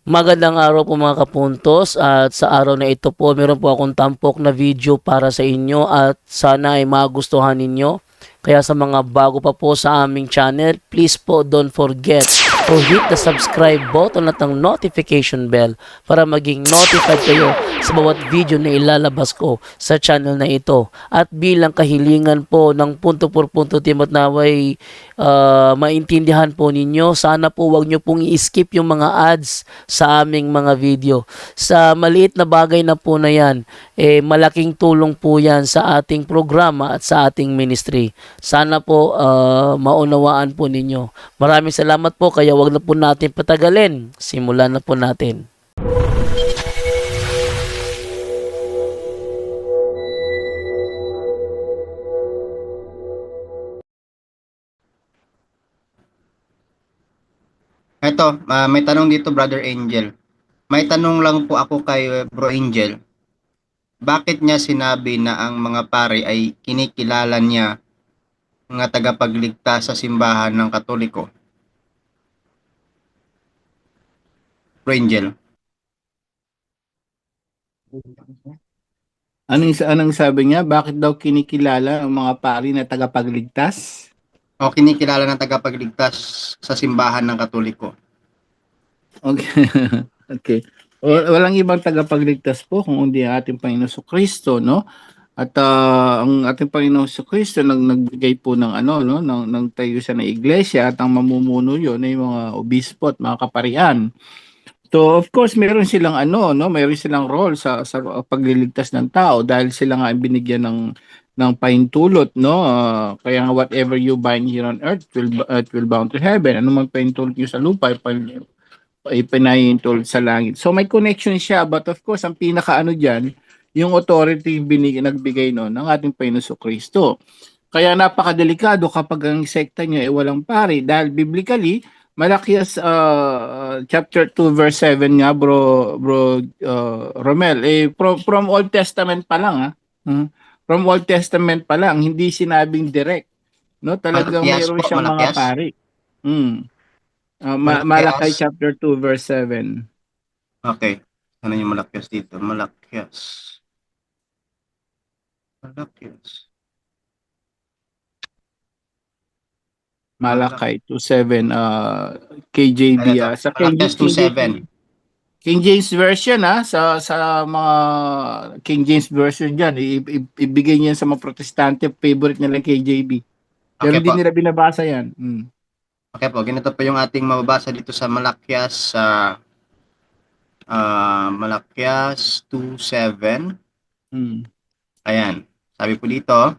Magandang araw po mga kapuntos, at sa araw na ito po meron po akong tampok na video para sa inyo at sana ay magustuhan ninyo. Kaya sa mga bago pa po sa aming channel, please po don't forget to hit the subscribe button at ang notification bell para maging notified kayo sa bawat video na ilalabas ko sa channel na ito. At bilang kahilingan po ng punto por punto team at naway maintindihan po ninyo, sana po wag nyo pong i-skip yung mga ads sa aming mga video. Sa maliit na bagay na po na yan, malaking tulong po yan sa ating programa at sa ating ministry. Sana po maunawaan po ninyo. Maraming salamat po, kaya wag na po natin patagalin. Simulan na po natin. Eto, may tanong dito, Brother Angel. May tanong lang po ako kay Bro Angel. Bakit niya sinabi na ang mga pari ay kinikilala niya nga tagapagligtas sa simbahan ng Katoliko? Bro Angel. Anong sabi niya? Bakit daw kinikilala ang mga pari na tagapagligtas? O kinikilala ng tagapagligtas sa simbahan ng Katoliko? Okay. Okay. Walang ibang tagapagligtas po kung hindi ang ating Panginoon Kristo, no? At ang ating Panginoon Kristo nagbigay po ng no, ng tayusan ng iglesia, at ang mamumuno yon ay mga obispo at mga kaparian. So of course meron silang meron silang role sa pagliligtas ng tao dahil sila nga ay binigyan ng pahintulot, no? Kaya nga whatever you bind here on earth will bound to heaven. Ano man pahintulot niyo sa lupa ay pinahintulot sa langit. So may connection siya, but of course ang pinakaano diyan, yung authority nagbigay ng ating Panginoon Kristo. Kaya napakadelikado kapag ang sekta niya ay walang pari, dahil biblically Malakias chapter 2 verse 7 nga, bro Romel, from Old Testament pa lang from Old Testament pa lang, hindi sinabing direct, no? Talagang Malakias mayroon po, siyang mga Malakias. pari. Malakay Malakias. chapter 2 verse 7. Okay. Ano yung Malakias dito? Malakias. Malakias. Malakay 2:7, KJV, Ito. sa Malakias 2:7. King James version, sa mga King James version diyan, ibigay niyan sa mga protestante, favorite nila KJV. Pero Okay hindi po. nila binabasa yan. Okay po. Ganito po yung ating mababasa dito sa Malakias sa Malakias 2:7. Ayan. Sabi po dito,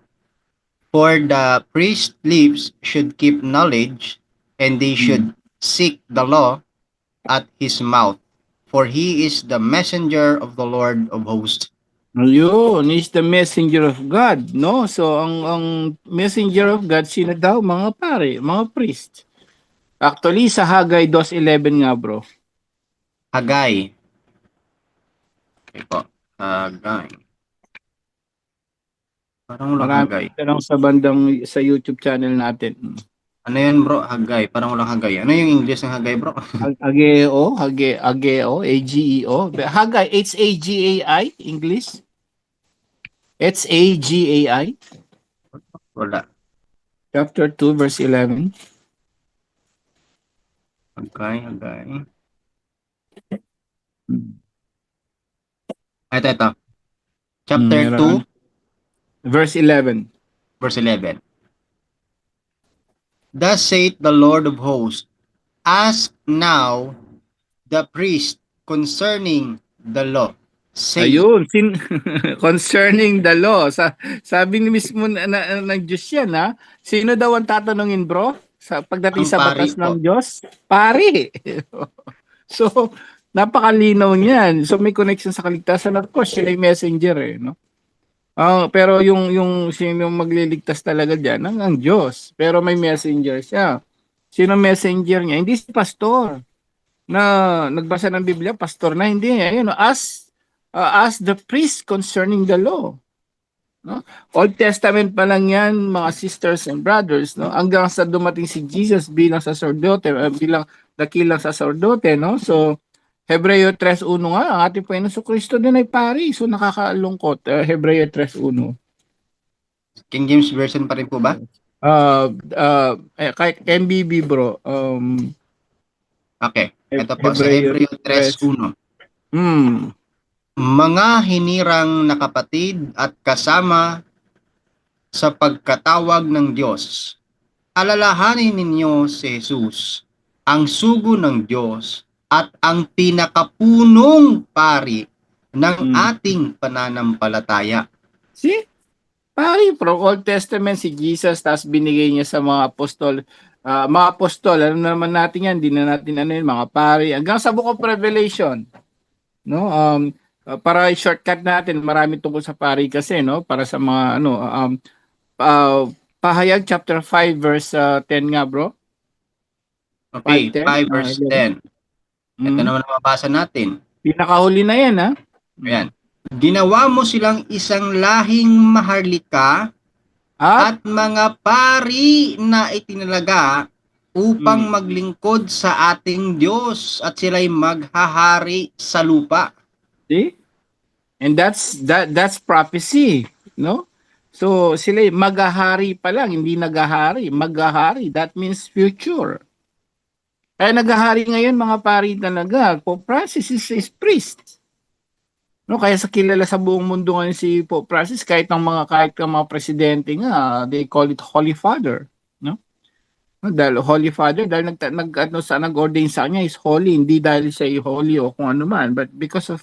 for the priest lips should keep knowledge, and they should seek the law at his mouth, for he is the messenger of the Lord of hosts. Ayun, is the messenger of God, no? So ang messenger of God, sino daw? Mga pare, mga priest. Actually sa Haggai 2:11 nga, bro. Haggai. Okay po. Haggai. Parang walang Haggai. Marami lang sa YouTube channel natin. Ano yan, bro? Haggai. Parang walang Haggai. Ano yung English ng Haggai, bro? Ageo, Ageo. Haggai, Hagai, English. Hagai, Wala. chapter 2, verse 11. Haggai. Ito. Chapter 2, verse 11. verse 11. Thus saith the Lord of hosts, ask now the priest concerning the law. Say, Ayun, concerning the law. Sabi ni mismo ng Diyos yan, Sino daw ang tatanungin, bro? Sa pagdating ang sa pari batas po. ng Diyos? Pari. So, napakalinaw niyan. So, may connection sa kaligtasan. Of course, siya ay messenger, no? Pero yung sino magliligtas talaga diyan, ang Diyos. Pero may messenger siya. Sino messenger niya? Hindi si pastor na nagbasa ng Biblia, pastor na, hindi. Ayun, as the priest concerning the law. No? Old Testament pa lang yan, mga sisters and brothers, no? Hanggang sa dumating si Jesus bilang sacerdote, bilang dakilang sacerdote, no? So Hebreo 3:1 nga, ang ating Panginoon Kristo din ay pari. So nakakalungkot. Hebreo 3:1. King James Version pa rin po ba? Kahit MBB bro, Okay. Ito po, sa Hebreo Hebreo 3. 3:1. Hmm. Mga hinirang na kapatid at kasama sa pagkatawag ng Diyos, alalahanin ninyo si Jesus, ang sugo ng Diyos at ang pinakapunong pari ng ating pananampalataya. See? Pari, from Old Testament si Jesus, tapos binigay niya sa mga apostol. Mga apostol, alam naman natin yan, di na natin ano yun, mga pari. Hanggang sa Book of Revelation, no? Para shortcut natin, marami tungkol sa pari kasi, no? Para sa mga, Pahayag chapter 5 verse 10 nga, bro. Okay, 5:10. 5 verse 10. Ito naman ang mabasa natin. Pinakahuli na yan, ha? Ayan. Ginawa mo silang isang lahing maharlika At at mga pari na itinalaga upang maglingkod sa ating Diyos at sila'y maghahari sa lupa. see? And that's prophecy, no? So sila maghahari pa lang, hindi naghahari. Maghahari, that means future. Kaya naghahari ngayon mga pari talaga. Pope Francis is priest. No, kaya sa kilala sa buong mundo ngayon si Pope Francis, kahit ang mga presidente nga, they call it Holy Father, no? No, dahil Holy Father, dahil nag-ordain sa kanya is holy, hindi dahil siya holy o kung ano man, but because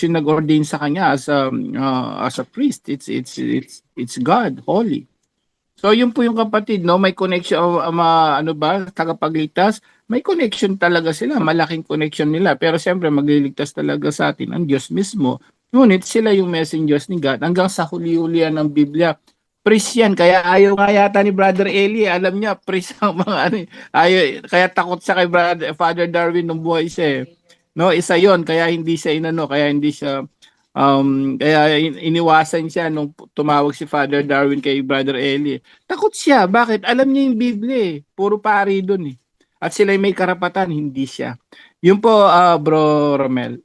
yung nag-ordain sa kanya as a priest, it's God, holy. So yun po yung kapatid, no, may connection, tagapagligtas, may connection talaga sila, malaking connection nila, pero siyempre magliligtas talaga sa atin ang Diyos mismo. Ngunit sila yung messengers ni God hanggang sa huli-hulian ng Biblia. Priest yan, kaya ayaw nga yata ni Brother Eli, alam niya, priest ang mga ayaw, kaya takot siya kay Father Darwin nung buhay siya. No, isa yon, kaya hindi siya kaya hindi siya kaya iniwasan siya nung tumawag si Father Darwin kay Brother Eli. Takot siya. Bakit? Alam niya yung Biblia eh. Puro pari doon eh. At sila may karapatan, hindi siya. Yun po, Bro Romel.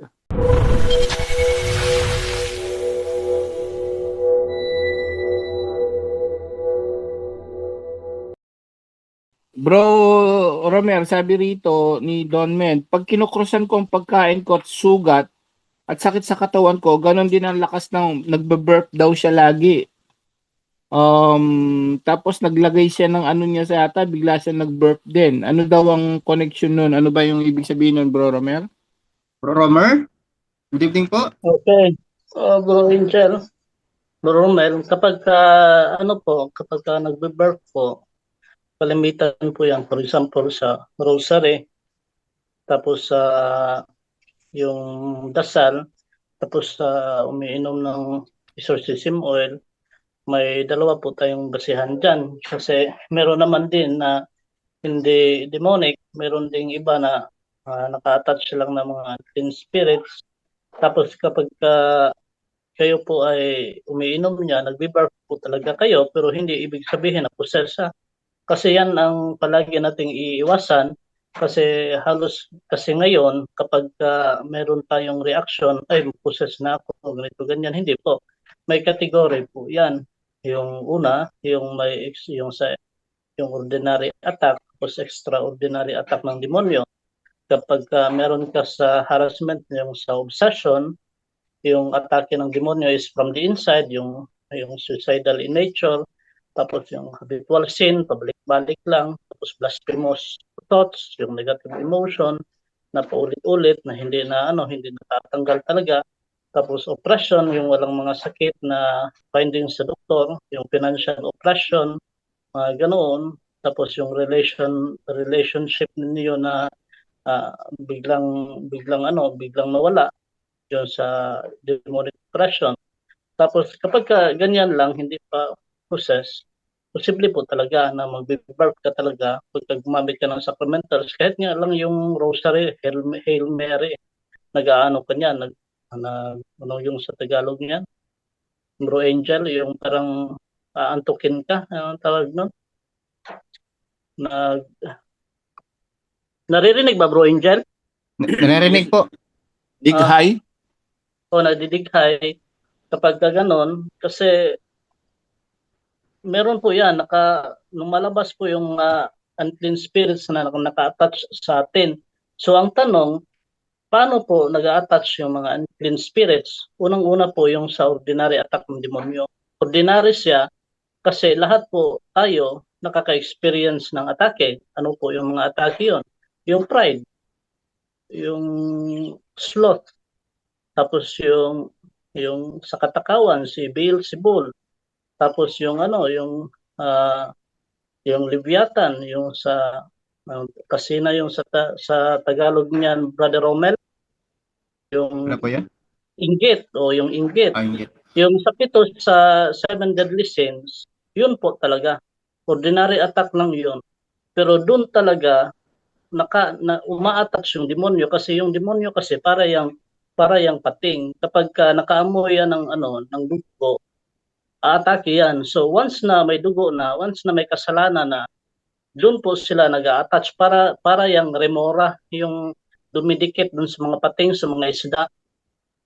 Bro Romel, sabi rito ni Don Men, pag kinukrusan ko ang pagkain ko at sugat at sakit sa katawan ko, ganon din ang lakas ng nagbe-burp daw siya lagi. Tapos naglagay siya ng ano niya sa yata, bigla siya nag-burp din. Ano daw ang connection nun? Ano ba yung ibig sabihin nun, Bro Romer? Bro Romer, good evening po. Okay. Bro Angel, Bro Romel, kapag kapag nagbe-birth po, kalimitan po yan. For example, sa rosary, tapos sa yung dasal, tapos sa umiinom ng exorcism oil, may dalawa po tayong basihan dyan. Kasi meron naman din na hindi demonic, meron ding iba na naka-attach lang ng mga clean spirits. Tapos kapag kayo po ay umiinom niya, nagbe-barf po talaga kayo, pero hindi ibig sabihin na posesa. Kasi yan ang palagi nating iiwasan kasi kasi ngayon kapag meron tayong reaction, ay possess na ako, ganito ganyan, hindi po. May category po yan. Yung una, yung ordinary attack, tapos extraordinary attack ng demonyo. Kapag meron ka sa harassment, yung sa obsession, yung atake ng demonyo is from the inside, yung suicidal in nature, tapos yung habitual sin, pabalik-balik lang, tapos blasphemous thoughts, yung negative emotion na paulit-ulit na hindi natatanggal talaga, tapos oppression, yung walang mga sakit na finding sa doktor, yung financial oppression, ganoon, tapos yung relationship ninyo na biglang nawala yun sa demonic oppression. Tapos kapag ganyan lang, hindi pa possess, posible po talaga na mag-barb ka talaga pag gumamit ka ng sacramentals. Kahit nga lang yung rosary, Hail Mary, nag-aano ka niyan, ano yung sa Tagalog niyan? Bro Angel, yung parang aantukin ka, anong tawag nun? Naririnig ba, Bro Angel? Narinig po. Dighay? O nadidighay kapag ganon, kasi meron po yan, lumalabas po yung unclean spirits na naka-attach sa atin. So ang tanong, paano po nag-a-attach yung mga unclean spirits? Unang-una po yung sa ordinary attack ng demonyo. Ordinary siya kasi lahat po tayo nakaka-experience ng atake. Ano po yung mga atake yon? Yung pride, yung sloth, tapos yung sa katakawan, si Beelzebul, tapos yung ah, yung Leviathan, yung sa kasina yung sa Tagalog niyan, Brother Romel, Ano yung po yan? inggit. Ang Yung sa pito sa seven deadly sins, yun po talaga. Ordinary attack lang yun. Pero doon talaga uma-attach yung demonyo kasi yung demonyo kasi para yang pating. Kapag nakaamoy yan ng dugo, aatake yan. So once na may dugo na, once na may kasalanan na, doon po sila nag-a-attach para yung remora, yung dumidikit dun sa mga pating, sa mga isda.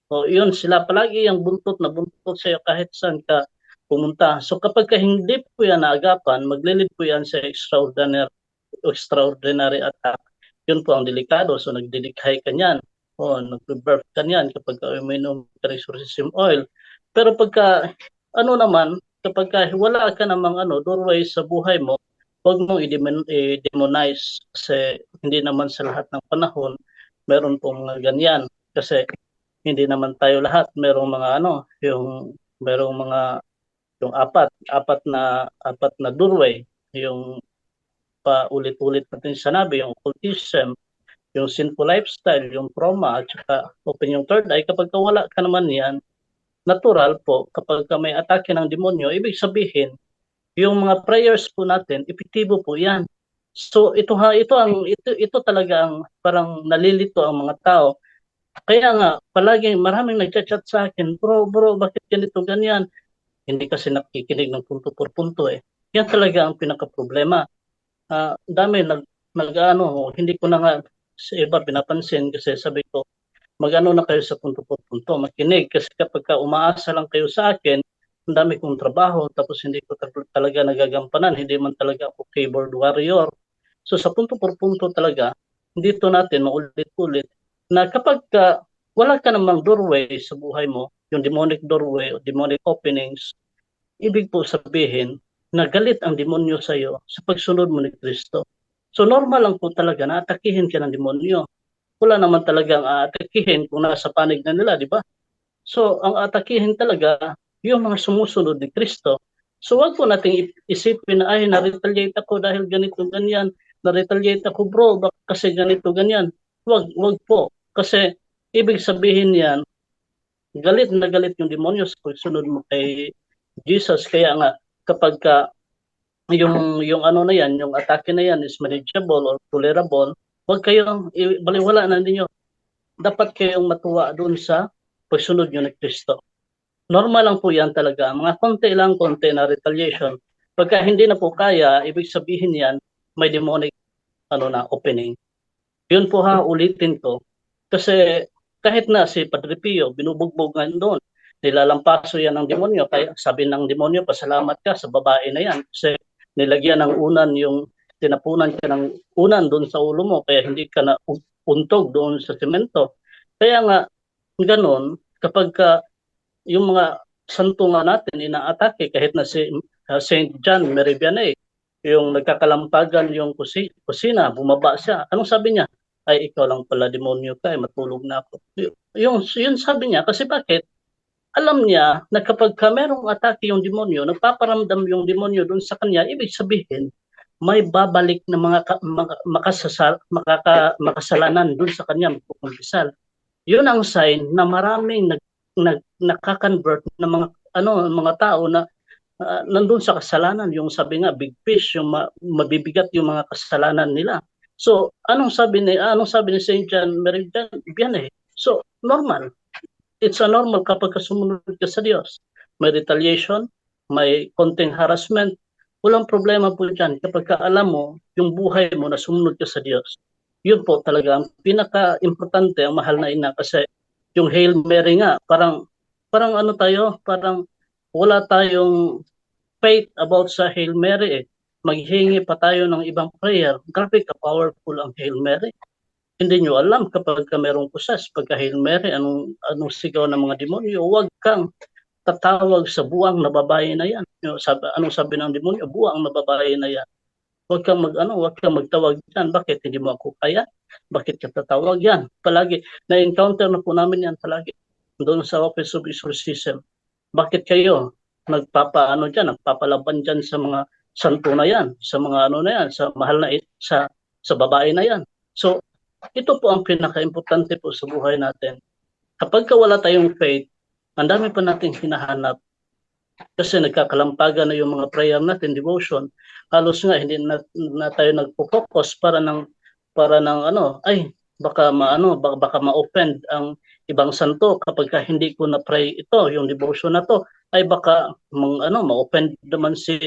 O yun, sila palagi yung buntot na buntot sa'yo kahit saan ka pumunta. So kapag hindi po yan naagapan, maglilid po yan sa extraordinary attack. Yun po ang delikado. So nagdidikhay ka niyan. O nag-birth ka niyan kapag uminom ka ng exorcism oil. Pero kapag wala ka namang doorway sa buhay mo, huwag mong i-demonize kasi hindi naman sa lahat ng panahon meron pong mga ganyan. Kasi hindi naman tayo lahat merong mga merong mga yung apat na doorway, yung paulit-ulit natin sinabi, yung occultism, yung sinful lifestyle, yung trauma, at saka open yung third eye. Kapag wala ka naman yan, natural po, kapag may atake ng demonyo, ibig sabihin, yung mga prayers po natin, epektibo po yan. So ito talaga ang parang nalilito ang mga tao. Kaya nga, palagi maraming nagchat-chat sa akin, bro, bakit ganito, ganyan? Hindi kasi nakikinig ng punto por punto eh. Yan talaga ang pinaka-problema. Dami hindi ko na nga sa iba pinapansin kasi sabi ko, mag-ano na kayo sa punto por punto, makinig. Kasi kapag umaasa lang kayo sa akin, ang dami kong trabaho, tapos hindi ko talaga nagagampanan, hindi man talaga ako keyboard warrior. So sa punto por punto talaga, dito natin maulit-ulit na kapag wala ka namang doorway sa buhay mo, yung demonic doorway o demonic openings, ibig po sabihin na galit ang demonyo sa iyo sa pagsunod mo ni Kristo. So normal lang po talaga na atakihin ka ng demonyo. Wala naman talagang atakihin kung nasa panig na nila, di ba? So ang atakihin talaga yung mga sumusunod ni Kristo. So wag po nating isipin na ay na-retaliate ako dahil ganito ganyan, na-retaliate ako bro kasi ganito ganyan. Wag po kasi ibig sabihin yan galit na galit yung demonyo sa pagsunod mo kay Jesus. Kaya nga kapag yung ano na yan, yung atake na yan is manageable or tolerable, wag kayong baliwala na ninyo. Dapat kayong matuwa doon sa pagsunod nyo ni Kristo. Normal lang po yan talaga. Mga konti na retaliation. Pagka hindi na po kaya, ibig sabihin yan, may demonic opening. Yun po ulitin ko. Kasi kahit na si Padre Pio, binubugbog nga doon. Nilalampaso yan ng demonyo. Kaya sabi ng demonyo, pasalamat ka sa babae na yan. Kasi nilagyan ng unan tinapunan ka ng unan doon sa ulo mo. Kaya hindi ka na untog doon sa semento. Kaya nga, ganon, kapag yung mga santo nga natin inaatake, kahit na si Saint John Merivianney, yung nagkakalampagan yung kusina, bumaba siya. Anong sabi niya? Ay, ikaw lang pala, demonyo ka, matulog na ako. Yun sabi niya, kasi bakit? Alam niya na kapag merong atake yung demonyo, nagpaparamdam yung demonyo doon sa kanya, ibig sabihin, may babalik na makasalanan doon sa kanya, magpukumpisal. Yun ang sign na maraming nakakonvert na mga tao na nandun sa kasalanan, yung sabi nga big fish, yung mabibigat yung mga kasalanan nila. So anong sabi ni Saint John Merivianney? So normal, it's a normal kapag sumunod ka sa Diyos. May retaliation, may konting harassment, walang problema po dyan kapag alam mo yung buhay mo na sumunod ka sa Diyos. Yun po talaga ang pinaka-importante, ang mahal na ina, kasi yung Hail Mary nga, parang ano tayo, parang wala tayong faith about sa Hail Mary eh. Maghingi pa tayo ng ibang prayer. Grabe ka-powerful ang Hail Mary. Hindi nyo alam kapag ka merong kusas, pagka Hail Mary, anong sigaw ng mga demonyo, huwag kang tatawag sa buwang na babae na yan. Anong sabi ng demonyo? Buwang na babae na yan. Huwag kang magtawag diyan. Bakit hindi mo ako kaya? Bakit ka tatawag yan? Palagi na-encounter na po namin yan palagi doon sa Office of Exorcism. Bakit kayo nagpapalaban diyan sa mga santo na yan, sa mga ano na yan, sa mahal na sa babae na yan. So, ito po ang pinaka-importante po sa buhay natin. Kapag wala tayong faith, ang dami pa nating hinahanap kasi nagkakalampagan na yung mga prayer natin, devotion. Halos nga hindi na tayo nagpo-focus para ng ano, ay baka ma-offend ang ibang santo kapag hindi ko na pray ito, yung devotion na to, ay baka ma-offend naman si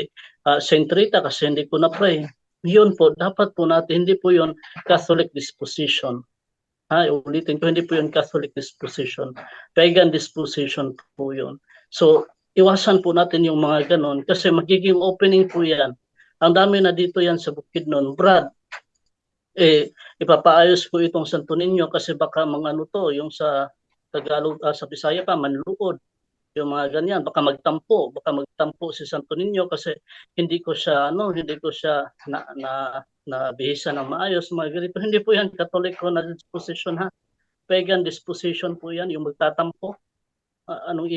Saint Rita kasi hindi ko na pray. Yun po, dapat po natin, hindi po yun Catholic disposition. Ulitin ko, hindi po yun Catholic disposition. Pagan disposition po yun. So, iwasan po natin yung mga ganon kasi magiging opening po yan. Ang dami na dito yan sa Bukidnon. Brad, ipapaayos ko itong Santo Niño kasi baka mga ano to, yung sa Tagalog, sa Bisaya pa, manluod. Yung mga ganyan, baka magtampo si Santo Niño kasi hindi ko siya na bihisa ng maayos, mga ganito. Hindi po yan Katoliko na disposition ha. Pagan disposition po yan, yung magtatampo. Anong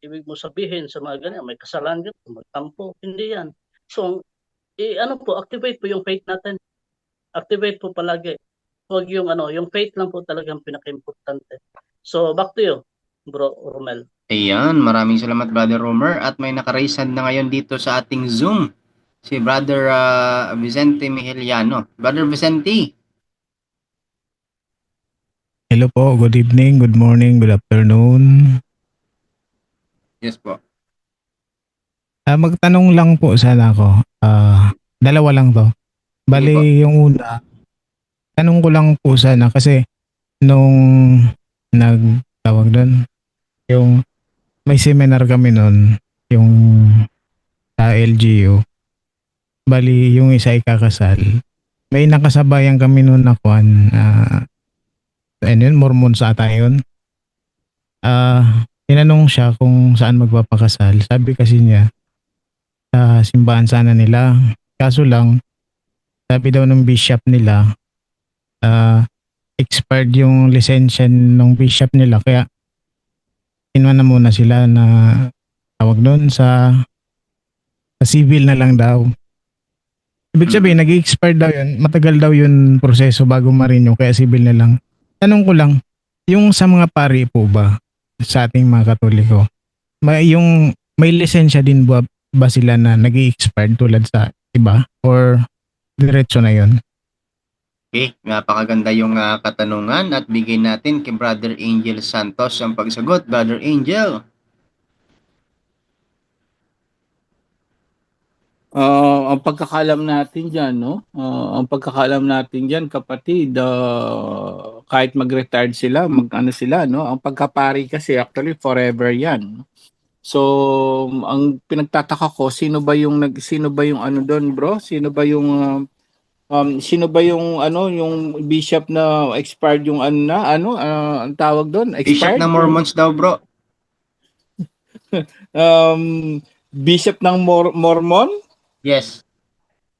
ibig mo sabihin sa mga ganyan? May kasalanan ka, magtampo. Hindi yan. So, activate po yung faith natin. Activate po palagi. Huwag yung faith lang po talagang pinaka-importante. So, back to you, Bro Romel. Ayan, maraming salamat Brother Romer at may nakaraise hand na ngayon dito sa ating Zoom si Brother Vicente Miheliano. Brother Vicente. Hello po, good evening, good morning, good afternoon. Yes po. Magtanong lang po sana ako. Dalawa lang to. Bali yung una, tanong ko lang po sana kasi nung nagtawag doon, yung may seminar kami noon, yung sa LGU. Bali yung isa ay kakasal. May nakasabayan kami noon na kuan, Mormon sa ata yun. Tinanong siya kung saan magpapakasal. Sabi kasi niya, sa simbahan sana nila. Kaso lang, sabi daw ng bishop nila, expired yung lisensya ng bishop nila. Kaya, kinuha na muna sila na tawag doon sa civil na lang daw. Ibig sabihin, nag-expire daw yun. Matagal daw yun proseso bago ma-renew. Kaya civil na lang. Tanong ko lang, yung sa mga pari po ba, sa ating mga Katoliko, may lisensya din ba sila na nag-i-expire tulad sa iba? Or diretso na yun? Okay, napakaganda yung katanungan at bigay natin kay Brother Angel Santos ang pagsagot. Brother Angel. Ang pagkakalam natin diyan, no? Ang pagkakalam natin diyan, kapatid, kahit mag-retired sila, mag-ano sila, no? Ang pagkapari kasi actually forever 'yan. So, ang pinagtataka ko, sino ba yung ano doon, bro? Sino ba yung yung bishop na expired yung ang tawag doon? Bishop Expired? ng Mormons daw, bro. Bishop ng Mormon? Yes.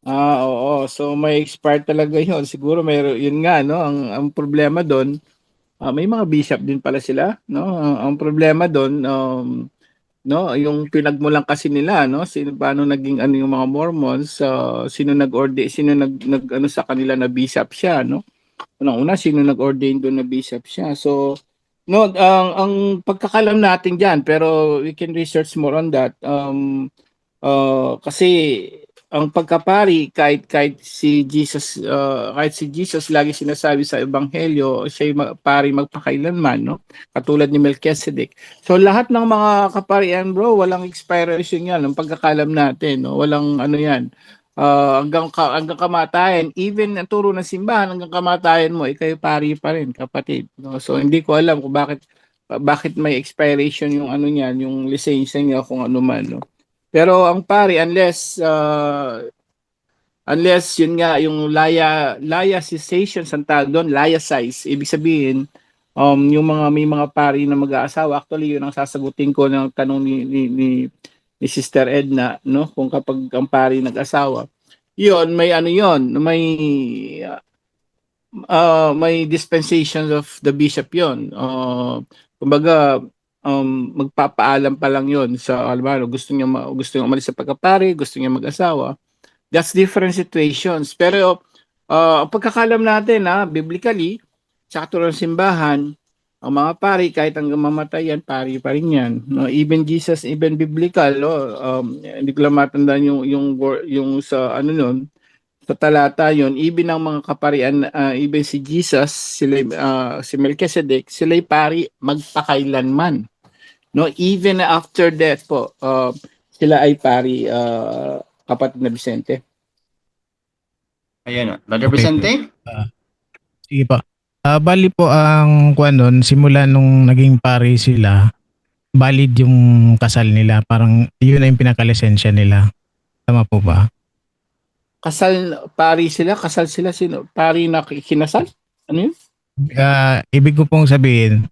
Oo. So may expired talaga 'yon. Siguro yun nga, no? Ang problema doon, may mga bishop din pala sila, no? Ang problema doon, no, yung pinagmulan kasi nila, no? Paano naging yung mga Mormons, sino nag ano sa kanila na bishop siya, no? Unang-una, sino nag-ordain doon na bishop siya. So, no, ang pagkakalam natin diyan, pero we can research more on that. Kasi ang pagkapari, kahit si Jesus lagi sinasabi sa ebanghelyo, siya'y pari magpakailanman, no? Katulad ni Melchizedek. So lahat ng mga kaparian, bro, walang expiration yan, ang pagkakalam natin, no? Walang ano yan. hanggang kamatayan, even ang turo ng simbahan hanggang kamatayan mo, kayo pari pa rin, kapatid. No? So hindi ko alam kung bakit may expiration yung ano niyan, yung lisensya niya kung ano man, no. Pero ang pari, unless yun nga yung laya cessation sa tawag doon, laya size, ibig sabihin yung may mga pari na mag-aasawa, actually yun ang sasagutin ko ng tanong ni Sister Edna, no, kung kapag ang pari nag-asawa, yun may ano yun, may dispensation of the bishop yun. Kumbaga magpapaalam pa lang yun sa alam, gusto niya umalis sa pagkapari, gusto niya mag-asawa. That's different situations. Pero ang pagkakalam natin biblically, sa katulad ng simbahan, ang mga pari kahit hanggang mamatayan, pari pa rin yan. No, even Jesus, even biblical, no, hindi ko lang matandaan yung sa ano nun, sa talata yon, even ang mga kaparian, even si Jesus, si Melchizedek, sila'y pari magpakailanman. No, even after death po, sila ay pari, kapatid na Vicente. Ayan, Brother Okay. Vicente? Sige po. Bali po ang kuan nun, simula nung naging pari sila, valid yung kasal nila. Parang yun na yung pinakalisensya nila. Tama po ba? Kasal sila, sino? Pari na kinasal? Ano yun? Ibig ko pong sabihin,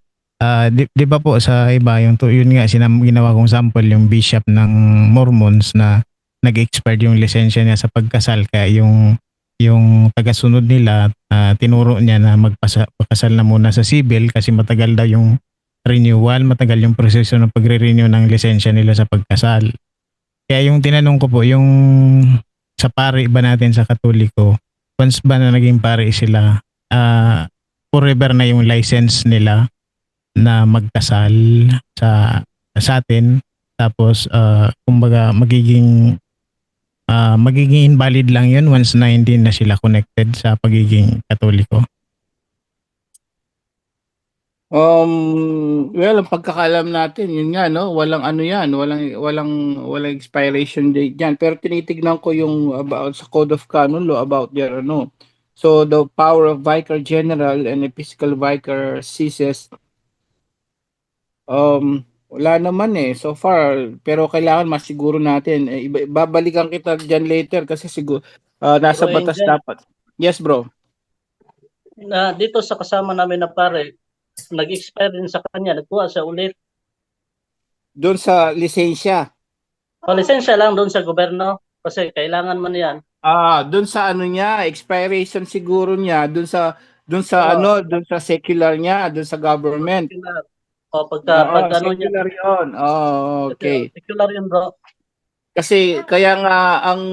di ba po sa iba, yun nga, ginawa kong sample yung bishop ng Mormons na nag-expired yung lisensya niya sa pagkasal. Kaya yung tagasunod nila, tinuro niya na magpakasal na muna sa civil kasi matagal daw yung renewal, matagal yung proseso ng pagre-renew ng lisensya nila sa pagkasal. Kaya yung tinanong ko po, yung sa pari ba natin sa Katoliko, once ba na naging pari sila, forever na yung license nila na magkasal sa atin, tapos kumbaga magiging invalid lang yun once na hindi na sila connected sa pagiging Katoliko. Well, ang pagkakalam natin, yun nga, no, walang ano yan, walang expiration date yan. Pero tinitignan ko yung about sa Code of Canon Law about their ano. So the power of Vicar General and Episcopal Vicar ceases. Wala naman so far, pero kailangan masiguro natin. Babalikan kita dyan later kasi siguro nasa Bro batas Angel, dapat. Yes, bro. dito sa kasama namin na pare, nag-expire din sa kanya, nagkuha siya ulit. Doon sa lisensya. O, lisensya lang doon sa gobyerno kasi kailangan man yan. Doon sa ano niya, expiration siguro niya, doon sa Oo. doon sa secular niya, doon sa government. Secular. O, pag ano niya, Secular 'yon. Okay. secular yun, bro. Kasi kaya nga ang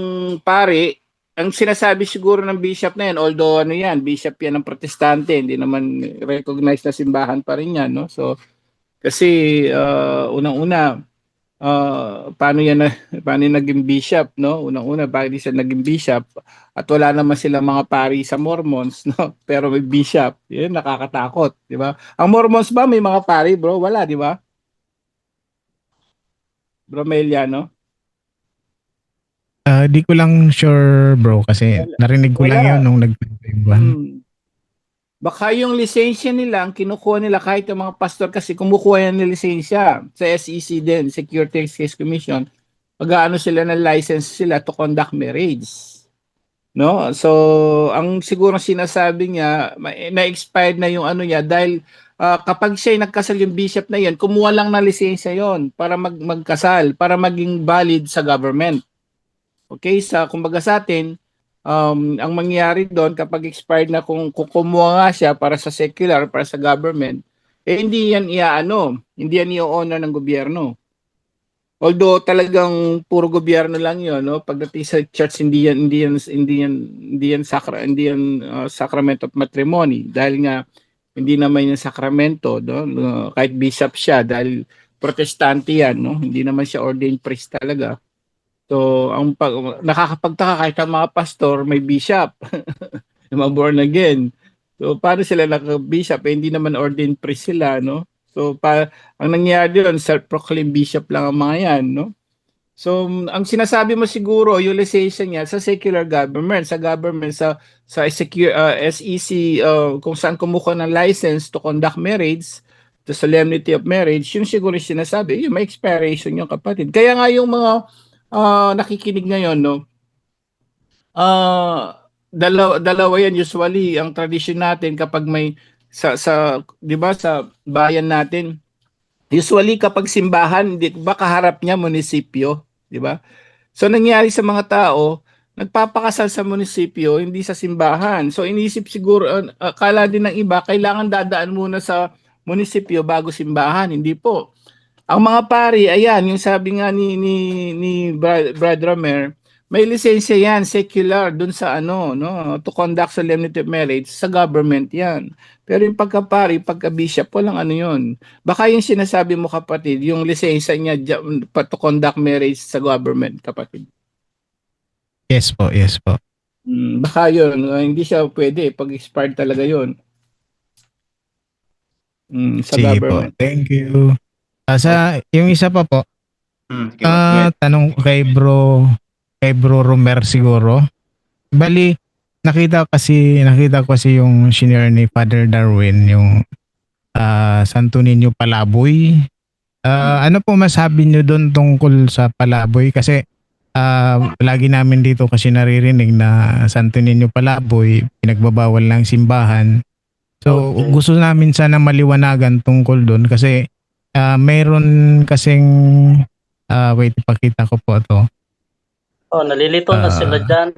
pare, ang sinasabi siguro ng bishop na yan, although ano yan, bishop yan ng protestante, hindi naman recognized na simbahan pa rin yan, no? So, kasi unang-una, paano yan naging bishop, no? Unang-una, bakit siya naging bishop? At wala naman silang mga pari sa Mormons, no? Pero may bishop. Yan, nakakatakot, di ba? Ang Mormons ba may mga pari, bro? Wala, di ba? Bro Melia, no? Di ko lang sure bro kasi narinig ko lang Wala. yun nung nagpapayuan. Baka yung lisensya nila, ang kinukuha nila kahit yung mga pastor kasi kumukuha yan ng lisensya sa SEC din, Security Exchange Commission. Pag-aano sila ng license sila to conduct marriage. No? So, ang siguro sinasabi niya, na-expired na yung ano niya dahil kapag siya nagkasal yung bishop na yan, kumuha lang ng lisensya yon para magkasal, para maging valid sa government. Okay, kumbaga sa atin, ang mangyayari doon kapag expired na kung kumuha nga siya para sa secular, para sa government, hindi yan hindi yan i-honor ng gobyerno. Although talagang puro gobyerno lang 'yon, no? Pagdating sa church hindi yan sacrament of matrimony dahil nga hindi naman yung sakramento, no? Kahit bishop siya dahil protestante yan, no? Hindi naman siya ordained priest talaga. So, nakakapagtaka kahit ang mga pastor may bishop, mga born again. So, paano sila naka-bishop? Hindi naman ordained priest sila, no? So, ang nangyayari doon, self-proclaimed bishop lang ang mga yan, no? So, ang sinasabi mo siguro, yung lisensya niya sa secular government, sa SEC, kung saan kumukuha ng license to conduct marriage, the solemnity of marriage, yung siguro yung sinasabi, yung may expiration yung kapatid. Kaya nga yung mga nakikinig ngayon, no, dalawa yan usually ang tradition natin kapag may sa 'di ba sa bayan natin. Usually kapag simbahan, di ba kaharap niya munisipyo, 'di ba? So nangyari sa mga tao, nagpapakasal sa munisipyo, hindi sa simbahan. So inisip siguro, akala din ng iba, kailangan dadaan muna sa munisipyo bago simbahan. Hindi po. Ang mga pari, ayan, yung sabi nga ni Brad Romer, may lisensya yan, secular, dun sa ano, no, to conduct solemnity of marriage, sa government yan. Pero yung pagka-pari, pagka-bishop, walang ano yun. Baka yung sinasabi mo kapatid, yung lisensya niya to conduct marriage sa government, kapatid. Yes po, yes po. Baka yun, hindi siya pwede, pag-expired talaga yun. Sa Sige po. government. Thank you. Yung isa pa po, Okay, what's tanong ko kay Bro Romer siguro. Bali, nakita ko kasi yung senior ni Father Darwin, yung Santo Niño Palaboy. Ano po masabi niyo doon tungkol sa Palaboy? Kasi lagi namin dito kasi naririnig na Santo Niño Palaboy, pinagbabawal ng simbahan. So, Okay. gusto namin sana maliwanagan tungkol doon kasi mayroon kasing wait, ipakita ko po ito. Oh, nalilito na sila dyan.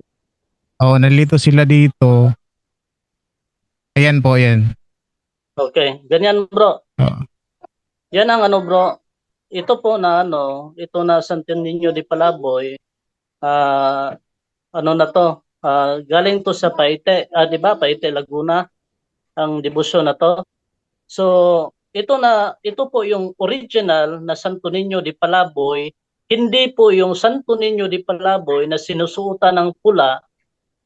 Nalito sila dito. Ayan po, yan. Okay, ganyan bro. Oo. Yan ang ano bro. Ito po na ano, ito na Santo Niño de Palaboy. Ano na to? Galing to sa Paite, 'di ba? Paite, Laguna ang debosyon na to. So, ito po yung original na Santo Niño de Palaboy, hindi po yung Santo Niño de Palaboy na sinusuotan ng pula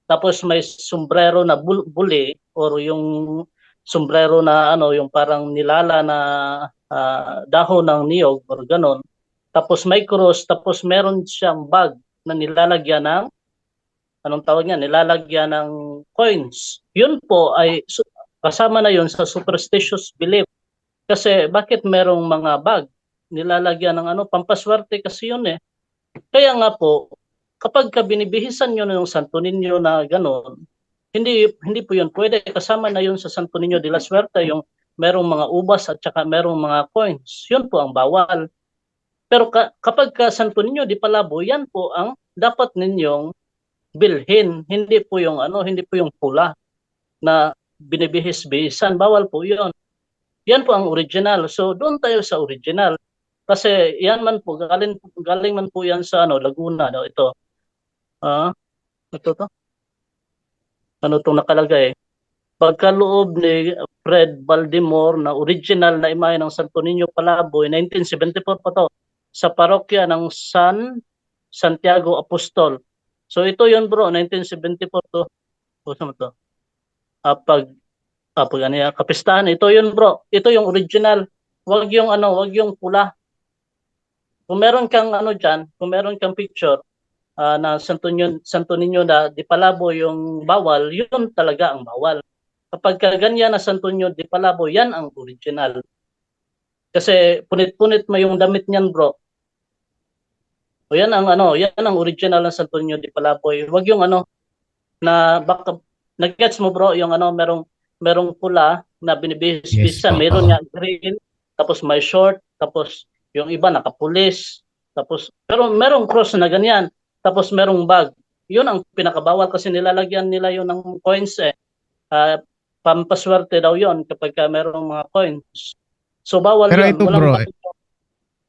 tapos may sombrero na buli or yung sombrero na ano, yung parang nilala na dahon ng niyog or ganon. Tapos may cross, tapos meron siyang bag na nilalagyan ng anong tawag niya, nilalagyan ng coins. Yun po ay kasama na yun sa superstitious belief. Kasi bakit merong mga bag nilalagyan ng ano, pampaswerte kasi yun eh. Kaya nga po, kapag ka binibihisan nyo ng Santo Niño na gano'n, hindi po yun pwede. Kasama na yun sa Santo Niño de la Suerte, yung merong mga ubas at saka merong mga coins. Yun po ang bawal. Pero kapag ka Santo Niño de Palabo, yan po ang dapat ninyong bilhin. Hindi po yung ano, hindi po yung pula na binibihis-bihisan. Bawal po yun. Yan po ang original. So doon tayo sa original. Kasi yan man po, galing man po yan sa ano, Laguna. No? Ito. Ito to. Ano itong nakalagay? Pagkaloob ni Fred Baldimore na original na imahe ng Santo Niño Palaboy, 1974 pa to, sa parokya ng San Santiago Apostol. So ito yun bro, 1974 to. Ano to? Kapistahan, ito yun bro. Ito yung original. Wag yung ano, wag yung pula. Kung meron kang ano diyan, kung meron kang picture na Santo Niño na di Palabo yung bawal, yun talaga ang bawal. Kapag ganyan na Santo Niño di Palabo, yan ang original. Kasi punit-punit mo yung damit niyan, bro. O yan ang ano, yan ang original ng Santo Niño di Palabo. Wag yung ano na baka nag-gets mo bro, yung ano merong pula na binibihis-bihisan, Yes, meron nga green, tapos may short, tapos yung iba nakapulis, tapos pero merong cross na ganyan, tapos merong bag. Yun ang pinakabawal kasi nilalagyan nila yun ng coins eh. Pampaswerte daw yun kapag merong mga coins. So bawal Pero yun. ito bro,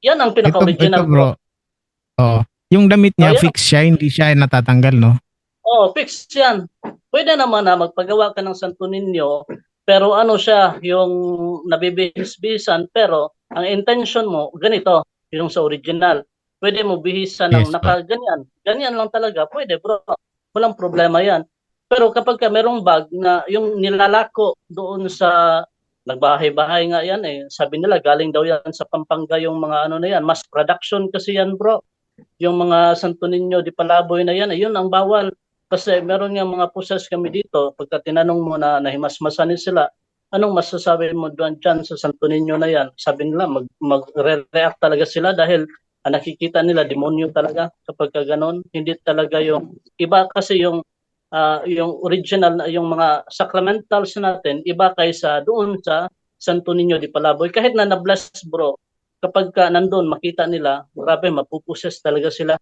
Yan ang ito pinaka-original bro. Yung damit niya, Ayun. fix siya, hindi siya natatanggal, no? Fix yan. Pwede naman na magpagawa ka ng Santo Niño, pero ano siya, yung nabibihis-bihisan, pero ang intention mo, ganito, yung sa original. Pwede mo bihisan ng Yes, nakaganyan. Ganyan lang talaga. Pwede bro. Walang problema yan. Pero kapag ka merong bag na yung nilalako doon sa nagbahay-bahay nga yan eh. Sabi nila galing daw yan sa Pampanga yung mga ano na yan. Mass production kasi yan bro. yung mga Santo Niño di Palaboy na yan, yun ang bawal. Kasi meron nga mga pusas kami dito, pagka tinanong mo na nahimasmasanin sila, anong masasabi mo doon dyan sa Santo Niño na yan? Sabi nila, mag-react talaga sila dahil nakikita nila, demonyo talaga kapag ganon. Hindi talaga yung, iba kasi yung original na yung mga sacramentals natin, iba kaysa doon sa Santo Niño di Palaboy. Kahit na na-bless bro, kapag ka nandun, makita nila, grabe, mapuposes talaga sila.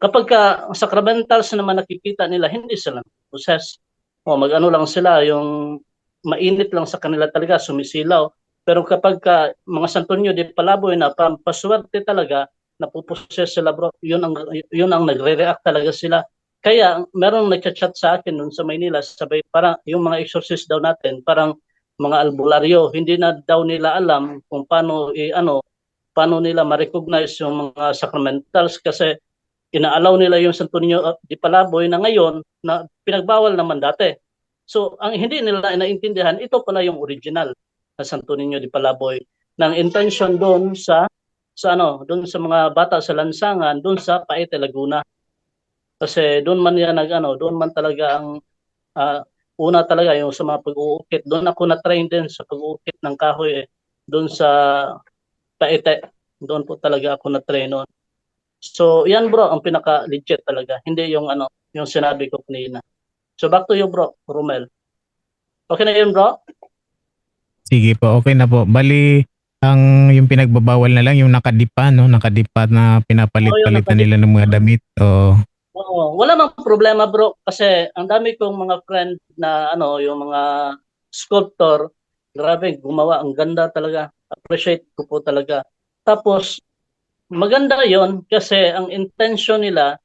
Kapag ka sacramentals naman nakikita nila, hindi sila possess. Mag-ano lang sila, yung mainit lang sa kanila talaga, sumisilaw. Pero kapag ka mga Santo Niño di Palaboy na pampaswerte talaga, napuposes sila bro, yun ang nagre-react talaga sila. Kaya merong nagchat-chat sa akin noon sa Maynila, sabay parang yung mga exorcist daw natin, parang mga albularyo, hindi na daw nila alam kung paano nila ma-recognize yung mga sacramentals kasi inaalaw nila yung Santo Niño di Palaboy na ngayon na pinagbawal naman dati. So ang hindi nila naintindihan, ito pala yung original na Santo Niño di Palaboy ng intention doon doon sa mga bata sa lansangan, doon sa Paete, Laguna. Kasi doon man yan doon man talaga ang una talaga yung sa mga pag-uukit. Doon ako na-train din sa pag-uukit ng kahoy doon sa Paete. Doon po talaga ako na-train noon. So, yan bro, ang pinaka-legit talaga. Hindi yung sinabi ko kanina. So, back to you bro, Romel. Okay na yun bro? Sige po, okay na po. Bali, yung pinagbabawal na lang, yung nakadipa, no? Nakadipa na pinapalit-palitan nila ng mga damit. O, Oo, wala mang problema bro kasi ang dami kong mga friend na yung mga sculptor, grabe gumawa, ang ganda talaga. Appreciate ko po talaga. Tapos maganda 'yon kasi ang intention nila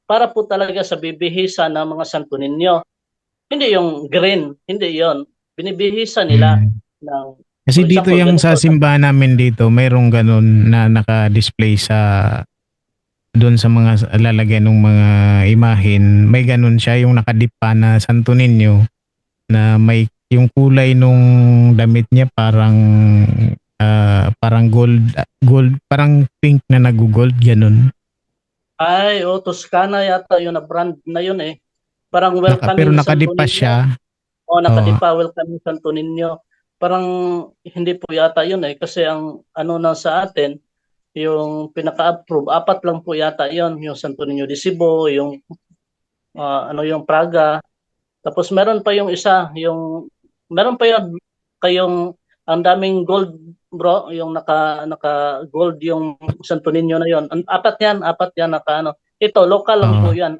para po talaga sa bibihisan ng mga Santo Niño. Hindi yung green, hindi 'yon. Binibihisa nila ng Kasi for dito example, yung sa ganito. simbahan namin dito, mayroong ganun na naka-display doon sa mga lalagyan ng mga imahin. May ganun siya, yung nakadipa na Santo Niño na may yung kulay nung damit niya parang gold, parang pink na nag-gold, ganun. Ay, Toscana yata yun na brand na yun eh. Parang welcoming Pero Santo nakadipa Niño. siya. Nakadipa, welcoming Santo Niño. Parang hindi po yata yun eh. Kasi ang na sa atin, yung pinaka-approve, 4 lang po yata yun. Yung Santo Niño de Cebu, yung yung Praga. Tapos meron pa yung isa, meron pa yung kayong ang daming gold bro, yung naka gold yung Santo Niño na yon. Apat yan Ito local lang po yan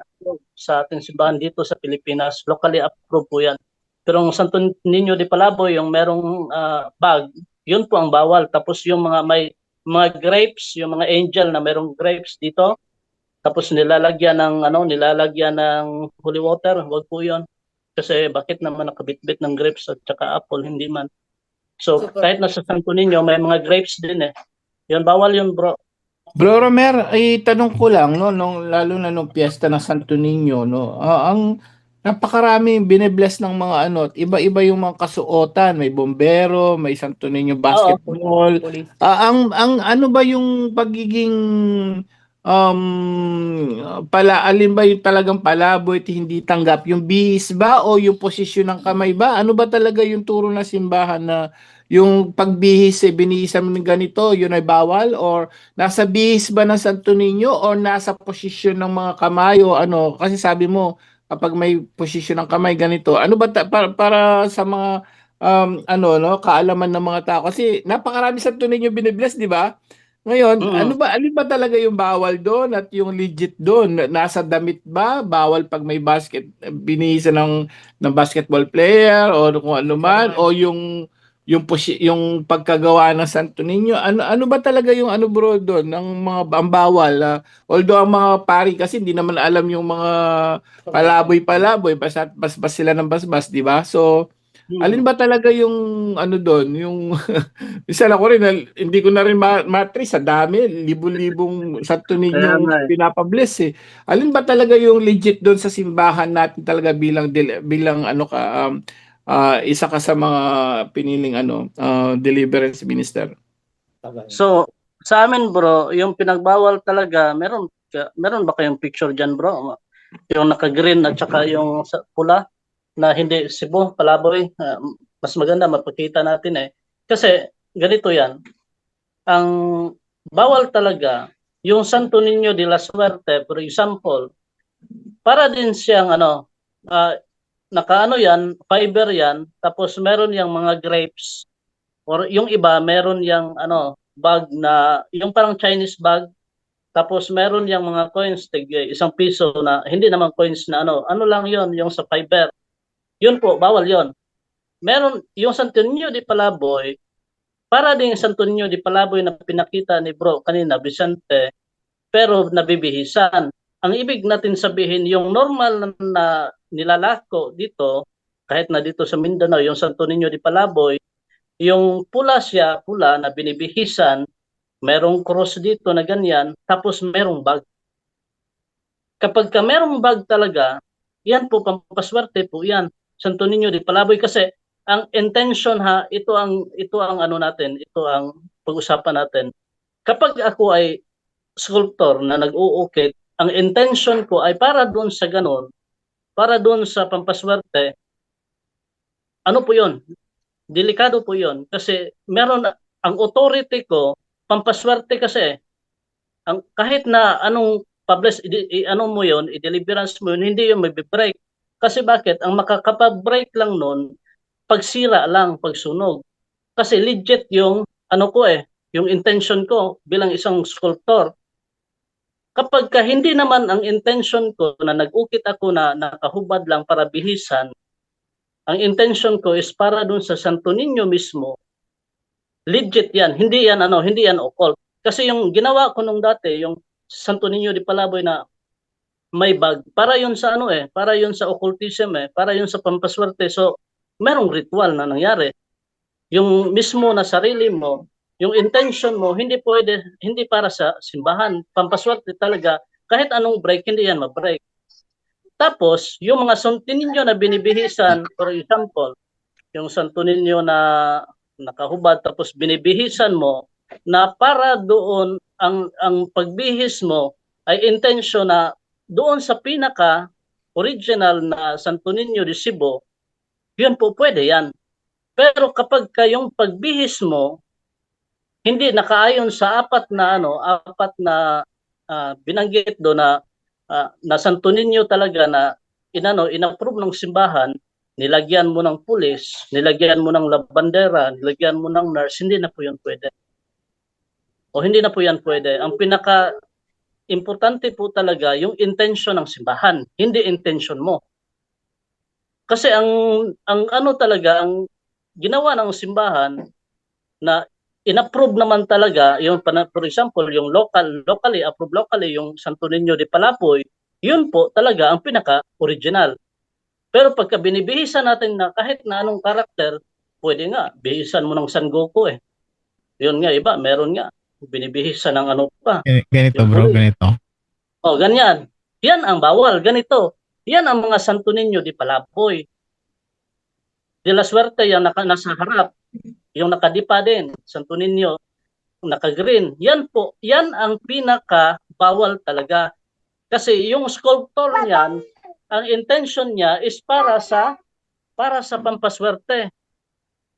sa ating simbahan dito sa Pilipinas. Locally approved po yan. Pero ang Santo Niño de Palaboy, yung merong bag, yun po ang bawal. Tapos yung may mga grapes, yung mga angel na merong grapes dito, tapos nilalagyan ng holy water, wag po yun. Kasi bakit naman nakabitbit ng grapes at saka apple, hindi man. So, kahit nasa Santo Niño, may mga grapes din eh. Yun, bawal yun bro. Bro Romer, ay tanong ko lang, no, lalo na nung piyesta ng Santo Niño, no, ang napakarami bine-bless ng mga at iba-iba yung mga kasuotan, may bombero, may Santo Niño basketball. Ang ano ba yung pagiging alin ba yung talagang palaboy at hindi tanggap? Yung bihis ba o yung posisyon ng kamay ba? Ano ba talaga yung turo ng simbahan na yung pagbihis binihisan mo ng ganito, yun ay bawal? Or nasa bihis ba ng Santo Niño or nasa posisyon ng mga kamay o ano? Kasi sabi mo, kapag may posisyon ng kamay ganito, ano ba para sa mga kaalaman ng mga tao? Kasi napakarami Santo Niño binibless, di ba? Ngayon, alin ba talaga yung bawal doon at yung legit doon? Nasa damit ba? Bawal pag may binihisa ng basketball player o kung ano man o yung pagkagawa ng Santo Niño, ano ba talaga yung bro doon ng mga ang bawal? Although ang mga pari kasi hindi naman alam yung mga palaboy basbas sila ng basbas, di ba? So alin ba talaga yung doon, yung isa lang ko rin, hindi ko na rin matrace, sa dami, libong-libong Santo Niñong pinapabless eh. Alin ba talaga yung legit doon sa simbahan natin talaga bilang isa ka sa mga piniling deliverance minister? So, Sa amin bro, yung pinagbawal talaga, meron ba kayong picture diyan bro? Yung naka-green at saka yung pula na hindi Cebu, Palaboy, mas maganda mapakita natin eh. Kasi ganito 'yan. Ang bawal talaga yung Santo Niño de la Suerte, for example, para din siyang nakaano yan, fiber yan, tapos meron yang mga grapes or yung iba meron yang bag na yung parang Chinese bag, tapos meron yang mga coins tig isang piso na hindi naman coins na ano lang yon yung sa fiber. Yun po, bawal yon. Meron yung Santo Niño de Palaboy, para din Santo Niño de Palaboy na pinakita ni bro kanina, Vicente, pero nabibihisan. Ang ibig natin sabihin, yung normal na nilalako dito, kahit na dito sa Mindanao, yung Santo Niño de Palaboy, yung pula siya, pula na binibihisan, merong cross dito na ganyan, tapos merong bag. Kapag ka merong bag talaga, yan po, pampaswerte po yan, Santo Niño de Palaboy, kasi ang intention ito ang ano natin, ito ang pag-usapan natin. Kapag ako ay sculptor na nag-uukit, ang intention ko ay para doon sa ganon, para doon sa pampaswerte, ano po yun? Delikado po yun. Kasi meron, ang authority ko, pampaswerte kasi, kahit na anong publish, ano mo yun, i-deliverance mo yun, hindi yun may-break. Kasi bakit? Ang makakapag-break lang nun, pagsira lang, pagsunog. Kasi legit yung, yung intention ko bilang isang sculptor. Kapag hindi naman ang intention ko na nag-ukit ako na nakahubad lang para bihisan, ang intention ko is para dun sa Santo Niño mismo, legit yan. Hindi yan occult. Kasi yung ginawa ko nung dati, yung Santo Niño de Palaboy na may bag, para yun sa para yun sa occultism para yun sa pampaswerte. So, merong ritual na nangyari. Yung mismo na sarili mo, yung intention mo, hindi para sa simbahan. Pampaswerte talaga, kahit anong break, hindi yan ma-break. Tapos, yung mga Santo Niño na binibihisan, for example, yung Santo Niño na nakahubad, tapos binibihisan mo, na para doon, ang pagbihis mo, ay intention na doon sa pinaka original na Santo Niño de Cebu, yun po pwede yan. Pero kapag yung pagbihis mo, hindi nakaayon sa apat na binanggit do na Santo Niño talaga na inapprove ng simbahan, nilagyan mo ng pulis, nilagyan mo ng labandera, nilagyan mo ng nurse, hindi na po yan pwede. O hindi na po yan pwede. Ang pinaka importante po talaga yung intention ng simbahan, hindi intention mo. Kasi ang talaga, ang ginawa ng simbahan na inapprove naman talaga, yung for example, yung locally, approved locally, yung Santo Niño de Palaboy, yun po talaga ang pinaka-original. Pero pagka binibihisan natin na kahit na anong karakter, pwede nga, bihisan mo ng San Goku Yun nga, iba, meron nga, binibihisan ng ano pa. Ganito bro, ganito. O, ganyan. Yan ang bawal, ganito. Yan ang mga Santo Niño de Palaboy. De la Suerte, yan nasa harap. Yung nakadipa din, Santo Niño, naka-green. Yan po, yan ang pinaka-bawal talaga. Kasi yung sculptor niyan, ang intention niya is para sa pampaswerte.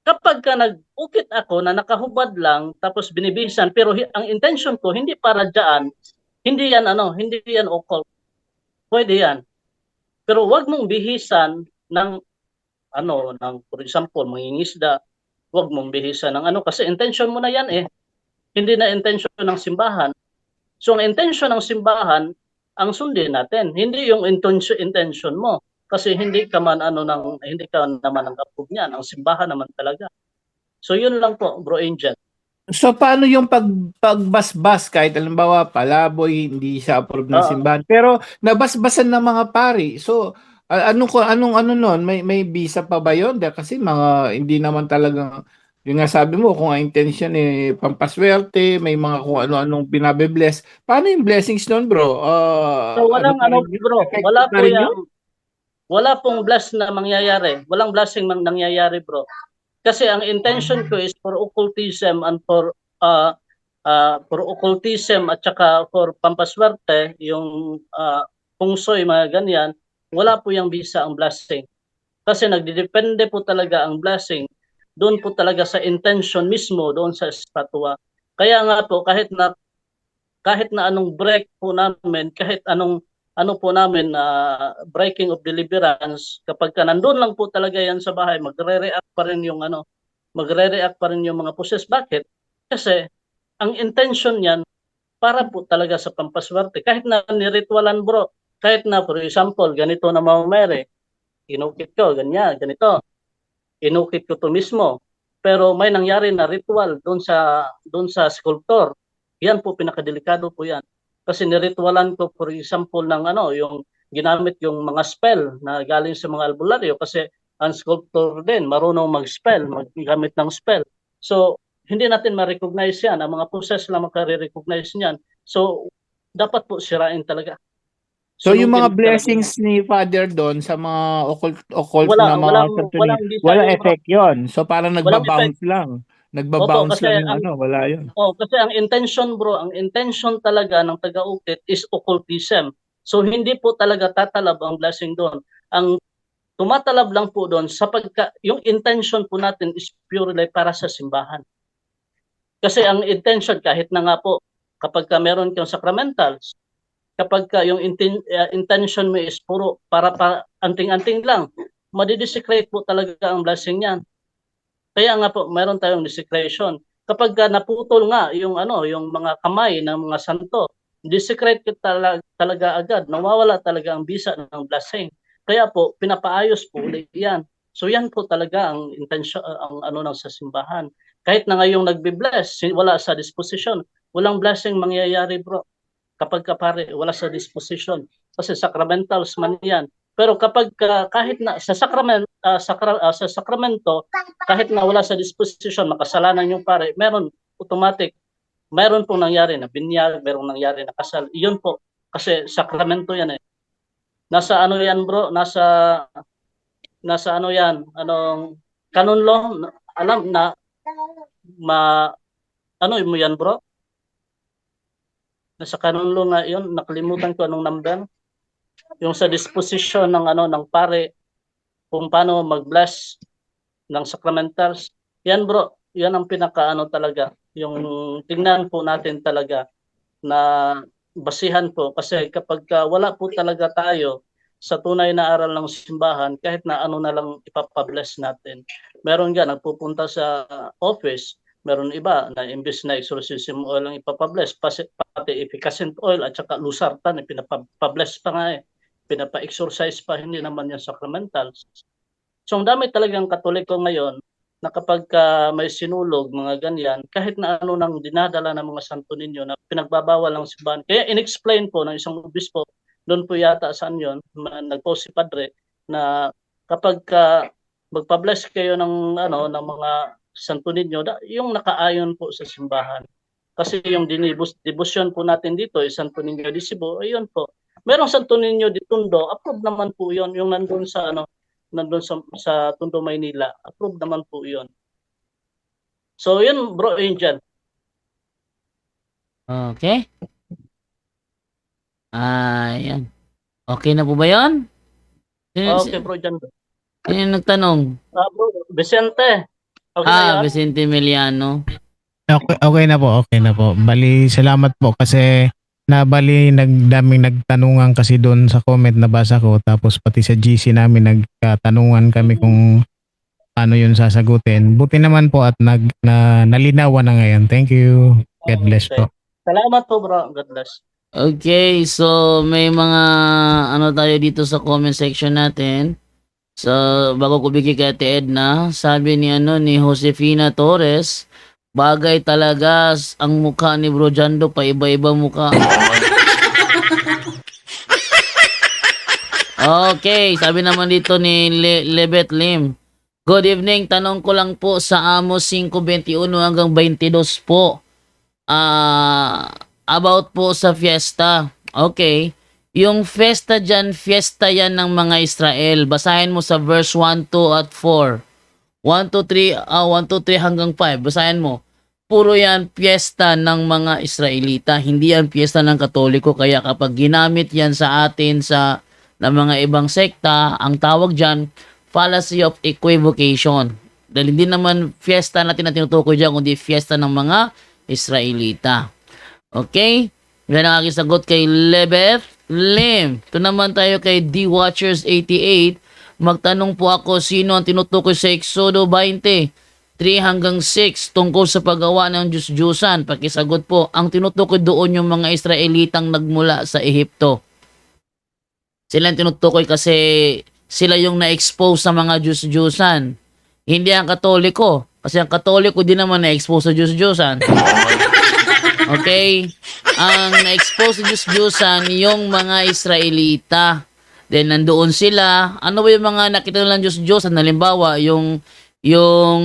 Kapag nag-ukit ako na nakahubad lang, tapos binibihisan, pero ang intention ko, hindi para dyan, hindi yan occult. Pwede yan. Pero wag mong bihisan ng for example, mangingisda, wag mong bihisan ng kasi intention mo na yan hindi na intention ng simbahan. So ang intention ng simbahan, ang sundin natin, hindi yung intention mo. Kasi hindi ka naman ang approve niyan, ang simbahan naman talaga. So yun lang po, Bro Angel. So paano yung pagbasbas kahit halimbawa Palaboy hindi siya approve ng simbahan pero nabasbasan ng mga pari. So anong noon may visa pa ba yon? Kasi mga hindi naman talagang yung nga sabi mo kung ang intention pampaswerte, may mga kung ano-anong binabe-bless. Paano yung blessings noon, bro? So walang bro, wala pong bless na mangyayari. Walang blessing nangyayari, bro. Kasi ang intention ko is for occultism and for for occultism at saka for pampaswerte, yung pungsoy, mga ganyan, wala po yung bisa ang blessing. Kasi nagdidepende po talaga ang blessing doon po talaga sa intention mismo doon sa estatwa. Kaya nga po kahit na anong break po namin, kahit anong ano po namin breaking of deliverance, kapag ka nandun lang po talaga yan sa bahay, magre-react pa rin yung mga poses. Bakit? Kasi ang intention niyan para po talaga sa pampaswerte. Kahit na niritualan, bro, kahit na for example, ganito na mamamere, inukit ko, ganyan, ganito. Inukit ko to mismo. Pero may nangyari na ritual doon sa sculptor. Yan po pinakadelikado po yan. Kasi niritualan ko for example ng yung ginamit yung mga spell na galing sa mga albularyo kasi ang sculptor din marunong mag-spell, maggamit ng spell. So hindi natin ma-recognize yan. Ang mga process lang makare-recognize niyan. So dapat po sirain talaga. So yung mga Sunugin blessings talaga. ni Father doon sa mga occult na mga Walang santo walang bisa wala yun, bro. effect yon. So parang Walang effect. nagba-bounce lang. Opo, Nagba-bounce kasi lang yung wala yun. kasi ang intention, bro, ang intention talaga ng taga-ukit is occultism. So hindi po talaga tatalab ang blessing doon. Ang tumatalab lang po doon sapagkat yung intention po natin is purely para sa simbahan. Kasi ang intention kahit na nga po kapag ka meron kang sacramentals, kapag ka yung intention mo is puro para anting-anting lang, madidesecrate po talaga ang blessing niyan. Kaya nga po meron tayong desecration. Kapag naputol nga yung mga kamay ng mga santo, desecrate talaga agad, nawawala talaga ang bisa ng blessing. Kaya po pinapaayos po ulit yan. So yan po talaga ang intention ng sa simbahan. Kahit na ngayong nagbi-bless, wala sa disposition, walang blessing mangyayari, bro. Kapag pare, wala sa disposition. Kasi sacramentals man yan. Pero kapag kahit na sa sa sakramento, kahit na wala sa disposition, makasalanan yung pare, meron pong nangyari na binyag, meron nangyari na kasal. Iyon po, kasi sakramento yan eh. Nasa ano yan, bro? Nasa ano yan? Anong canon law? Alam na ano mo yan, bro? Nasa canon law nga yun, nakalimutan ko anong number. Yung sa disposition ng pare kung paano mag-bless ng sacramentals. Yan, bro, yan ang pinaka talaga. Yung tingnan po natin talaga na basihan po kasi kapag wala po talaga tayo sa tunay na aral ng simbahan, kahit na ano na lang ipapabless natin. Meron nga nagpupunta sa office, meron iba na imbes na exorcism oil ang ipapabless, pati efficacent oil at saka lusartan, pinapabless pa nga eh. Pinapa-exorcise pa, hindi naman yung sacramentals. So ang dami talagang Katoliko ngayon na kapag may sinulog, mga ganyan, kahit na ano nang dinadala ng mga santo ninyo na pinagbabawal ng simbahan. Kaya in-explain po ng isang obispo, doon po yata saan yun, nag-post si Padre, na kapag magpa-bless kayo ng mga santo ninyo, yung nakaayon po sa simbahan. Kasi yung devotion po natin dito, Santo Niño de Cebu, ayun po. Merong Santo Niño de Tondo, approve naman po yun. Yung nandun sa Tondo, Maynila, approve naman po yun. So yun, bro Angel. Okay. Ayan. Okay na po ba yun? Okay, bro, dyan. Sino yung nagtanong? Bro, Vicente. Okay na yun? Vicente Emiliano. Okay na po, okay na po. Bali, salamat po kasi nagdaming nagtanungan kasi doon sa comment na basa ko tapos pati sa GC namin nagkatanungan kami kung ano yun sasagutin. Buti naman po at nalinawan na ngayon. Thank you. God bless Okay. po. Salamat po, bro. God bless. Okay, so may mga tayo dito sa comment section natin. So, bago ko bigay kay Ate Edna, sabi ni Josefina Torres, bagay talaga ang mukha ni Bro Jando, pa iba-iba mukha. Okay, sabi naman dito ni Lebet Lim. Good evening, tanong ko lang po sa Amos 5:21 hanggang 22 po. About po sa fiesta. Okay. Yung fiesta dyan, fiesta yan ng mga Israel. Basahin mo sa verse 1, 2 at 4. 1, 2, 3 hanggang 5. Basahin mo. puro yan piyesta ng mga Israelita, hindi yan piyesta ng Katoliko. Kaya kapag ginamit yan sa atin sa ng mga ibang sekta, ang tawag dyan, fallacy of equivocation. Dahil hindi naman fiesta natin na tinutukoy dyan, kundi fiesta ng mga Israelita. Okay? Yan ang aking sagot kay Lebeth Lim. Ito naman tayo kay D-Watchers88. Magtanong po ako, sino ang tinutukoy sa Exodo 20, 3 hanggang 6 tungkol sa paggawa ng Diyos-Diyusan? Pakisagot po, ang tinutukoy doon yung mga Israelitang nagmula sa Ehipto. Sila ang tinutukoy kasi sila yung na-expose sa mga Diyos-Diyusan. Hindi ang Katoliko. Kasi ang Katoliko din naman na-expose sa Diyos-Diyusan. Okay? Ang na-expose sa Diyos-Diyusan yung mga Israelita. Then nandoon sila. Ano ba yung mga nakita nilang Diyos-Diyusan? Halimbawa, yung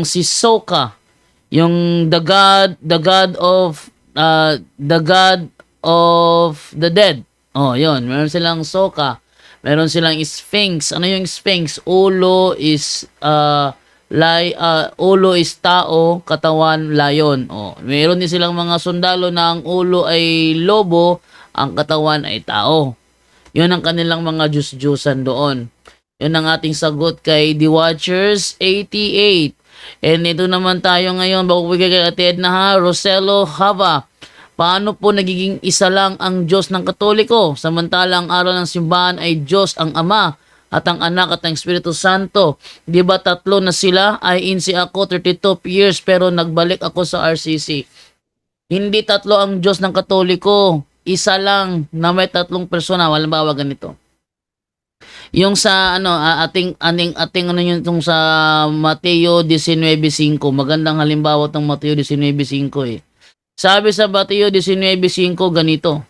si Soka, yung the god of the dead. Oh, yun. Meron silang Soka. Meron silang Sphinx. Ano yung Sphinx? Ulo is ulo is tao, katawan layon. Oh, meron din silang mga sundalo na ang ulo ay lobo, ang katawan ay tao. Yun ang kanilang mga Diyos-Diyusan doon. Yun ang ating sagot kay The Watchers 88. And ito naman tayo ngayon, bago bigay kay Ate Edna ha, Rosello Hava. Paano po nagiging isa lang ang Diyos ng Katoliko? Samantalang ang aral ng simbahan ay Diyos ang Ama at ang Anak at ang Espiritu Santo. Di ba tatlo na sila? Ay insi ako 32 years pero nagbalik ako sa RCC. Hindi tatlo ang Diyos ng Katoliko. Isa lang na may tatlong persona. Halimbawa ganito. Yung sa ating ano yun tong sa Mateo 19:5, magandang halimbawa tong Mateo 19:5 eh. Sabi sa Mateo 19:5 ganito.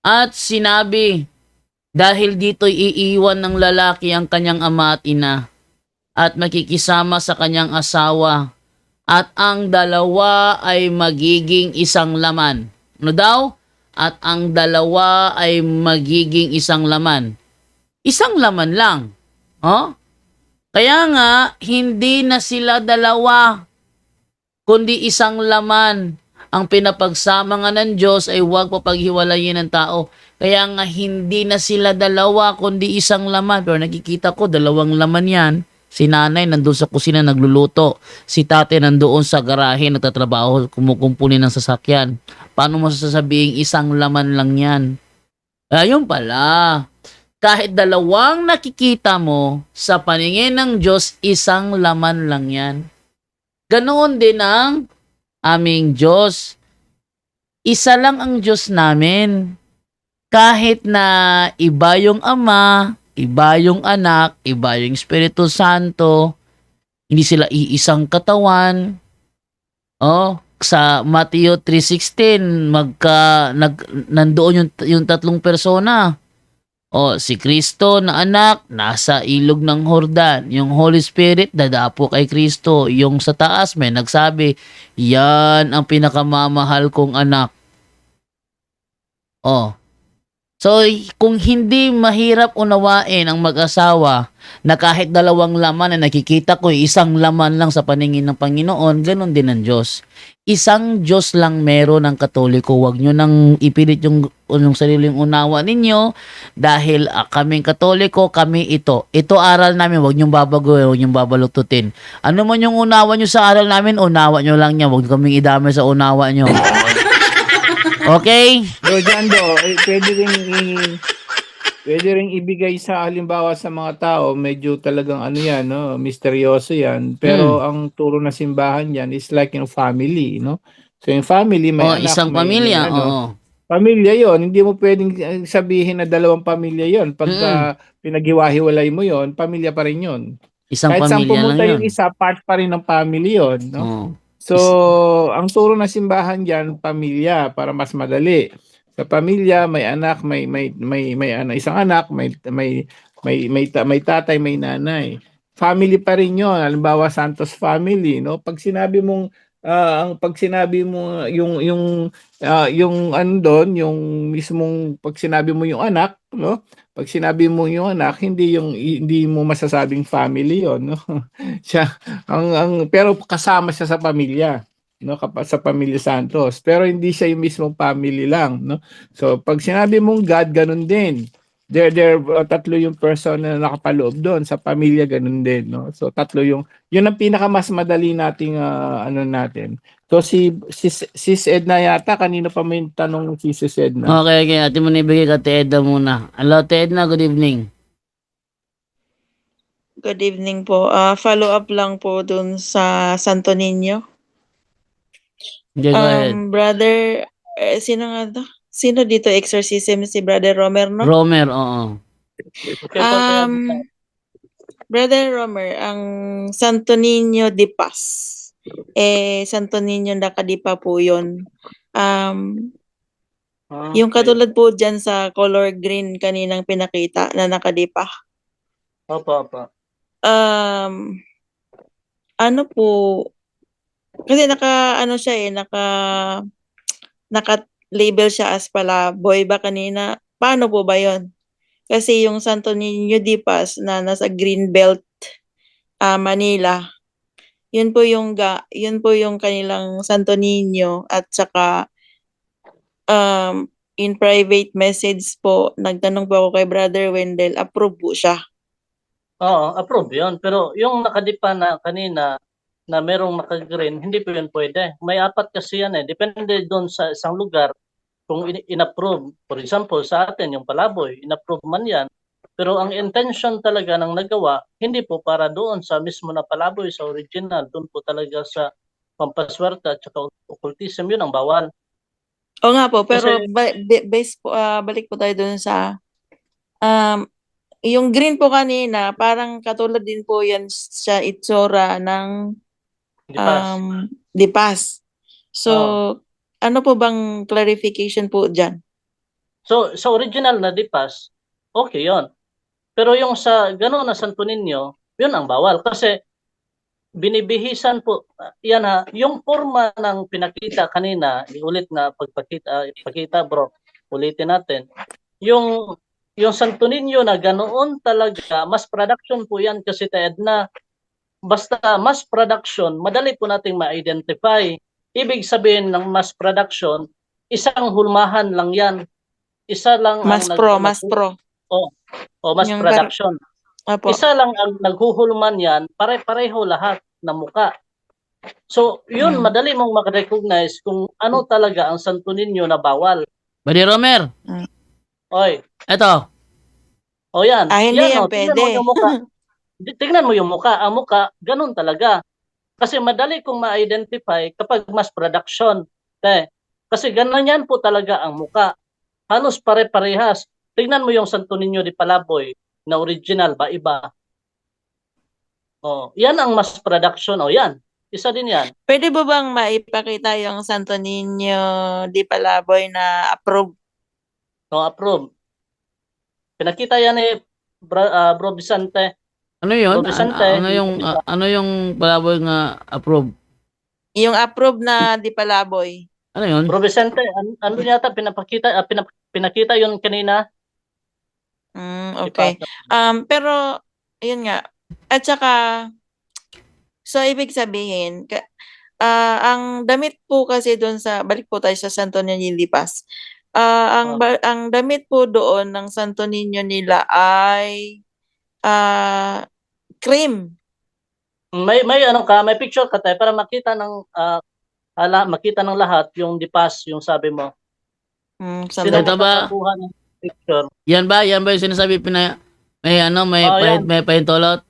At sinabi, dahil dito iiwan ng lalaki ang kanyang ama at ina at makikisama sa kanyang asawa at ang dalawa ay magiging isang laman. Ano daw? At ang dalawa ay magiging isang laman. Isang laman lang. Oh? Kaya nga, hindi na sila dalawa, kundi isang laman. Ang pinapagsama nga ng Diyos ay huwag papaghiwalayin ng tao. Kaya nga, hindi na sila dalawa, kundi isang laman. Pero nakikita ko, dalawang laman yan. Si nanay nandun sa kusina nagluluto. Si tate nandoon sa garahe nagtatrabaho, kumukumpuni ng sasakyan. Paano mo sasabing isang laman lang yan? Ayun pala. Kahit dalawang nakikita mo, sa paningin ng Diyos, isang laman lang yan. Ganoon din ang aming Diyos. Isa lang ang Diyos namin. Kahit na iba yung Ama, iba yung Anak, iba yung Espiritu Santo, hindi sila iisang katawan. Oh, sa Mateo 3:16, nandoon yung tatlong persona. O, si Kristo na anak, nasa ilog ng Jordan. Yung Holy Spirit, dadapo kay Kristo. Yung sa taas, may nagsabi, yan ang pinakamamahal kong anak. O, so, kung hindi mahirap unawain ang mag-asawa na kahit dalawang laman na nakikita ko, isang laman lang sa paningin ng Panginoon, ganun din ang Diyos. Isang Diyos lang meron ng Katoliko. Huwag nyo nang ipilit yung sariling unawa ninyo dahil kaming Katoliko, kami ito. Ito aral namin, huwag nyo babaguhin, huwag nyo babalututin. Ano man yung unawa nyo sa aral namin, unawa nyo lang niya. Huwag kaming idamay sa unawa nyo. Okay? So, Jando, pwede rin ibigay sa halimbawa sa mga tao, medyo talagang ano yan, no? Misteryoso yan. Pero ang turo na simbahan yan is like, family, no? So yung family, may anak, isang may pamilya. ano, Oo. pamilya yon. Hindi mo pwedeng sabihin na dalawang pamilya yon. Pagka pinaghiwa-hiwalay mo yon, pamilya pa rin yon. Isang Kahit saan pamilya lang pumunta yun. yung isa, part pa rin ng family yon, no? Oo. So, ang turo ng simbahan diyan, pamilya para mas madali. Sa pamilya, may anak, may isang anak, may tatay, may nanay. Family pa rin 'yon. Halimbawa, Santos family, no? Pag sinabi mong pag sinabi mo yung ano doon, yung mismong pag sinabi mo yung anak, no? Pag sinabi mo yung anak, hindi mo masasabing family 'yon, no? Siya pero kasama siya sa pamilya. no, sa Pamilya Santos. Pero hindi siya yung mismong family lang, no? So pag sinabi mong God, ganun din. Tatlo yung person na nakapaloob doon sa pamilya, ganun din, no? So tatlo yung yun ang pinaka mas madali nating ano natin. So si Edna yata kanino pa may tanong si Edna. Okay, okay. Ate mo ibigay ka Ate Edna muna. Hello, Ate Edna. Good evening. Good evening po. Follow up lang po dun sa Santo Niño. Okay, go ahead. Brother, sino nga to? Sino dito exorcism? Si Brother Romer, no? Romer, oo. Okay po, Brother Romer, ang Santo Niño de Paz. Santo Niño Nakadipa po yun. Yung katulad po dyan sa color green kaninang pinakita na nakadipa. Opo, opo. Ano po, kasi naka-label siya as palaboy ba kanina? Paano po ba yon? Kasi yung Santo Niño de Paz na nasa Greenbelt, Manila, yun po yung kanilang Santo Niño at saka in private message po, nagtanong po ako kay Brother Wendell, approve po siya. Oo, approve yun. Pero yung nakadipa na kanina na merong naka-green, hindi po yun pwede. May 4 kasi yan eh. Depende doon sa isang lugar kung in-approve. For example, sa atin, yung Palaboy, in-approve man yan. Pero ang intention talaga ng nagawa, hindi po para doon sa mismo na Palaboy, sa original. Doon po talaga sa pampaswerte at saka occultism, yun ang bawal. O nga po, pero Kasi- base po, balik po tayo dun sa yung green po kanina, parang katulad din po yan sa itsura ng Dipas. Dipas. So, Oo. ano po bang clarification po dyan? So, sa original na Dipas, okay yon. Pero yung sa gano'n na Santo Niño, yun ang bawal. Kasi binibihisan po, yan ha, yung forma ng pinakita kanina, ulit na ipakita bro, ulitin natin. Yung Santo Niño na ganoon talaga, mass production po yan kasi Ted na basta mass production, madali po nating ma-identify. Ibig sabihin ng mass production, isang hulmahan lang yan. Isa lang Mas ang pro. mass Yung production. Apo. Isa lang ang naghuhulman yan, pare-pareho lahat ng muka. So, yun, madali mong makarecognize kung ano talaga ang Santo Niño na bawal. Buddy Romer, Oy, eto. o yan. Hindi yan Tingnan mo pwede. yung muka. Tingnan mo yung muka. Ang muka, ganun talaga. Kasi madali kong ma-identify kapag mass production. Kasi ganun yan po talaga ang muka. Halos pare-parehas. Tingnan mo yung Santo Niño de Palaboy na original ba iba. Yan ang mass production. Yan. Isa din yan. Pwede ba bang maipakita yung Santo Niño di Palaboy na approve? Approve. Pinakita yan ni Bro Vicente. Ano yun? Bro Vicente. Ano yung palaboy nga approve? Yung approve na di Palaboy. Ano yun? Bro Vicente, ano yata pinakita yun kanina? Okay. Pero, yun nga. At saka, so ibig sabihin, ang damit po kasi doon balik po tayo sa Santo Niño Lipas. Ang damit po doon ng Santo Niño nila ay cream. May may picture ka tayo para makita ng lahat yung dipas, yung sabi mo. Sino Ito ba? makakuha ng picture? Yan ba yung sinasabi may yan. may pahintulot?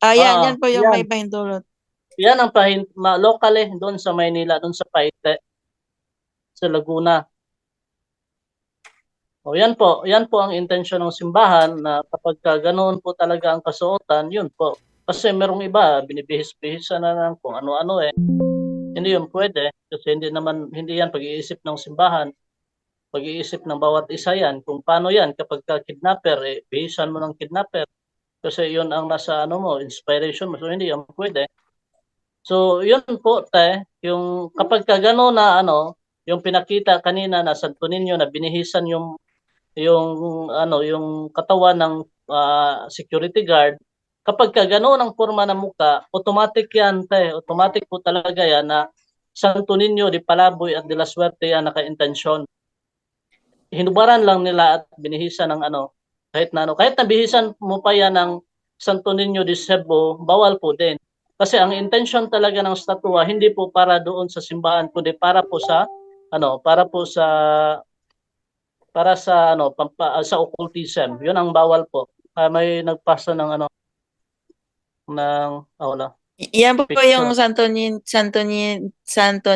Yan po yung yan. may pahintulot. Yan ang local doon sa Maynila, doon sa Paite, sa Laguna. Yan po ang intensyon ng simbahan na kapag ganoon po talaga ang kasuotan, yun po. Kasi merong iba, binibihis-bihisan na lang kung ano-ano Hindi yun pwede kasi hindi yan pag-iisip ng simbahan. Pag-iisip ng bawat isa yan kung paano yan kapag kidnapper, bihisan mo ng kidnapper. Kasi yun ang nasa inspiration mo. So hindi yan pwede. So yun po yung kapag gano'n na yung pinakita kanina na Santo Niño na binihisan yung katawan ng security guard, kapag gano'n ang forma ng muka, automatic yan automatic po talaga yan na Santo Niño de Palaboy at de la Suerte yan naka-intensyon. Hinubaran lang nila at binihisan ng ano, kahit nabihisan mo pa yan ng Santo Niño de Cebu, bawal po din. Kasi ang intention talaga ng statua hindi po para doon sa simbahan kundi para po sa sa occultism. 'Yun ang bawal po. May nagpasa ng wala. Yan po Picture. yung Santo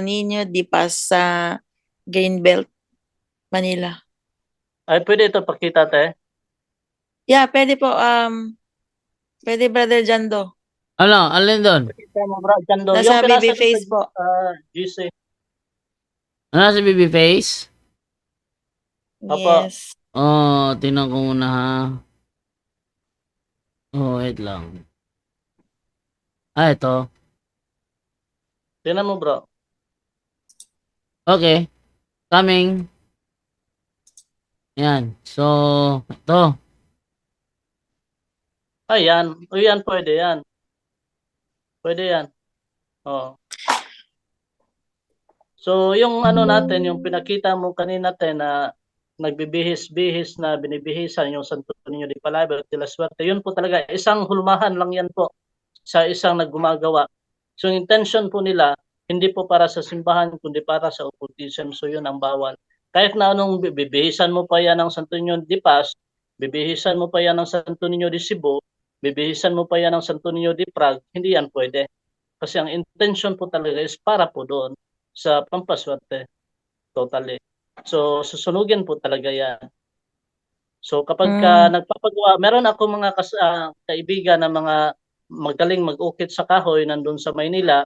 Niño di Paz sa Greenbelt, Manila. Ay pwede ito pakita te. Yeah, pwede po, pwede Brother Jando. Ano? Alin doon? Pakita mo bro, Jando. Nasa pinasa baby ko face sa, po. GC. Ano si baby face? Opo. Yes. Oh, tingnan ko muna ha. Oh, wait lang. Ito. Tingnan mo bro. Okay. Coming. Yan. So, ito. Ayan. O yan, pwede yan. Pwede yan. Oh. So, yung natin, yung pinakita mo kanina natin na nagbibihis-bihis na binibihisan yung Santo Niño de Palaboy at de la Suerte, yun po talaga, isang hulmahan lang yan po sa isang naggumagawa. So, yung intention po nila, hindi po para sa simbahan, kundi para sa occultism. So, yun ang bawal. Kahit na anong bibihisan mo pa yan ng Santo Niño de Paz, bibihisan mo pa yan ng Santo Niño de Cebu, bibihisan mo pa yan ng Santo Niño de Prague, hindi yan pwede. Kasi ang intention po talaga is para po doon sa pampaswerte. Totally. So, susunugin po talaga yan. So, kapag nagpapagawa, meron ako mga kaibigan na mga magaling mag-ukit sa kahoy nandun sa Maynila.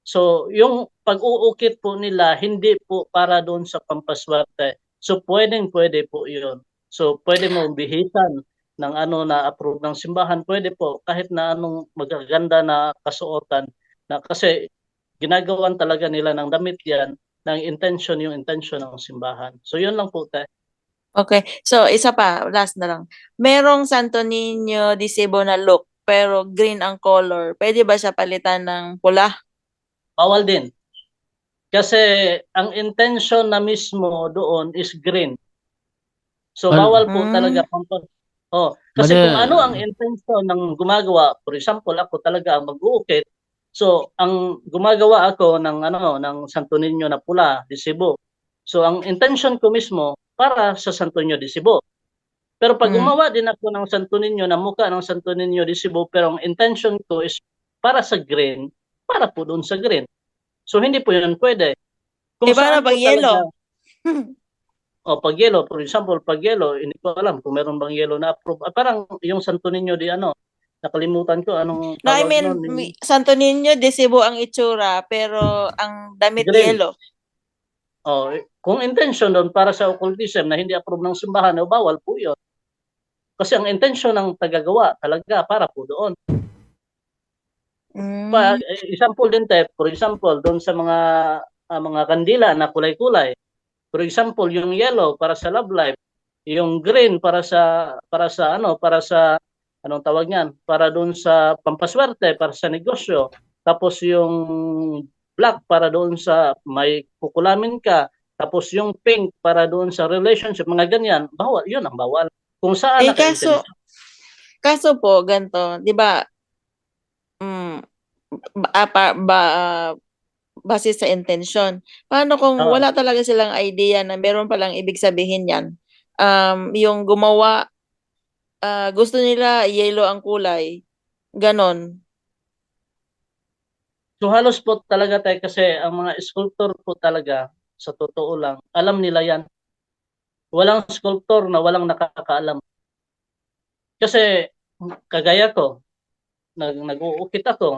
So, yung pag-uukit po nila, hindi po para doon sa pampaswerte. So, pwede po yun. So, pwede mo bihisan ng na approve ng simbahan. Pwede po, kahit na anong magaganda na kasuotan. Na kasi, ginagawan talaga nila ng damit yan, ng yung intention ng simbahan. So, yun lang po, te. Okay. So, isa pa, last na lang. Merong Santo Niño di Cebu na look, pero green ang color. Pwede ba siya palitan ng pula? Bawal din. Kasi ang intention na mismo doon is green. So bawal po talaga. Kasi Bale- kung ano ang intention ng gumagawa, for example, ako talaga ang mag-uukit. So ang gumagawa ako ng ng Santo Niño na pula di Cebu. So ang intention ko mismo para sa Santo Niño di Cebu. Pero pag gumawa din ako ng Santo Niño na mukha ng Santo Niño di Cebu, pero ang intention ko is para sa green, para po doon sa green. So hindi po yun pwede. Eh, paano po pag yellow? pag yellow, for example, pag yellow, hindi ko alam kung meron bang yellow na approve. Parang yung Santo Niño di nakalimutan ko anong No, I tawag mean, nun. Santo Niño de Cebu ang itsura, pero ang damit Green. yellow. Kung intention doon para sa occultism na hindi approve ng simbahan, bawal po yun. Kasi ang intention ng tagagawa talaga para po doon. Example din tayo, for example, doon sa mga kandila na kulay-kulay. For example, yung yellow para sa love life, yung green para sa anong tawag niyan? Para doon sa pampaswerte, para sa negosyo. Tapos yung black para doon sa may kukulamin ka. Tapos yung pink para doon sa relationship, mga ganyan. Bawal, yun ang bawal. Kung saan Kaso po, ganito, di ba, base sa intention. Paano kung wala talaga silang idea na meron palang ibig sabihin yan? Yung gumawa, gusto nila yellow ang kulay. Ganon. So halos po talaga tayo kasi ang mga sculptor po talaga, sa totoo lang, alam nila yan. Walang sculptor na walang nakakaalam. Kasi kagaya ko, nag-uukit ako.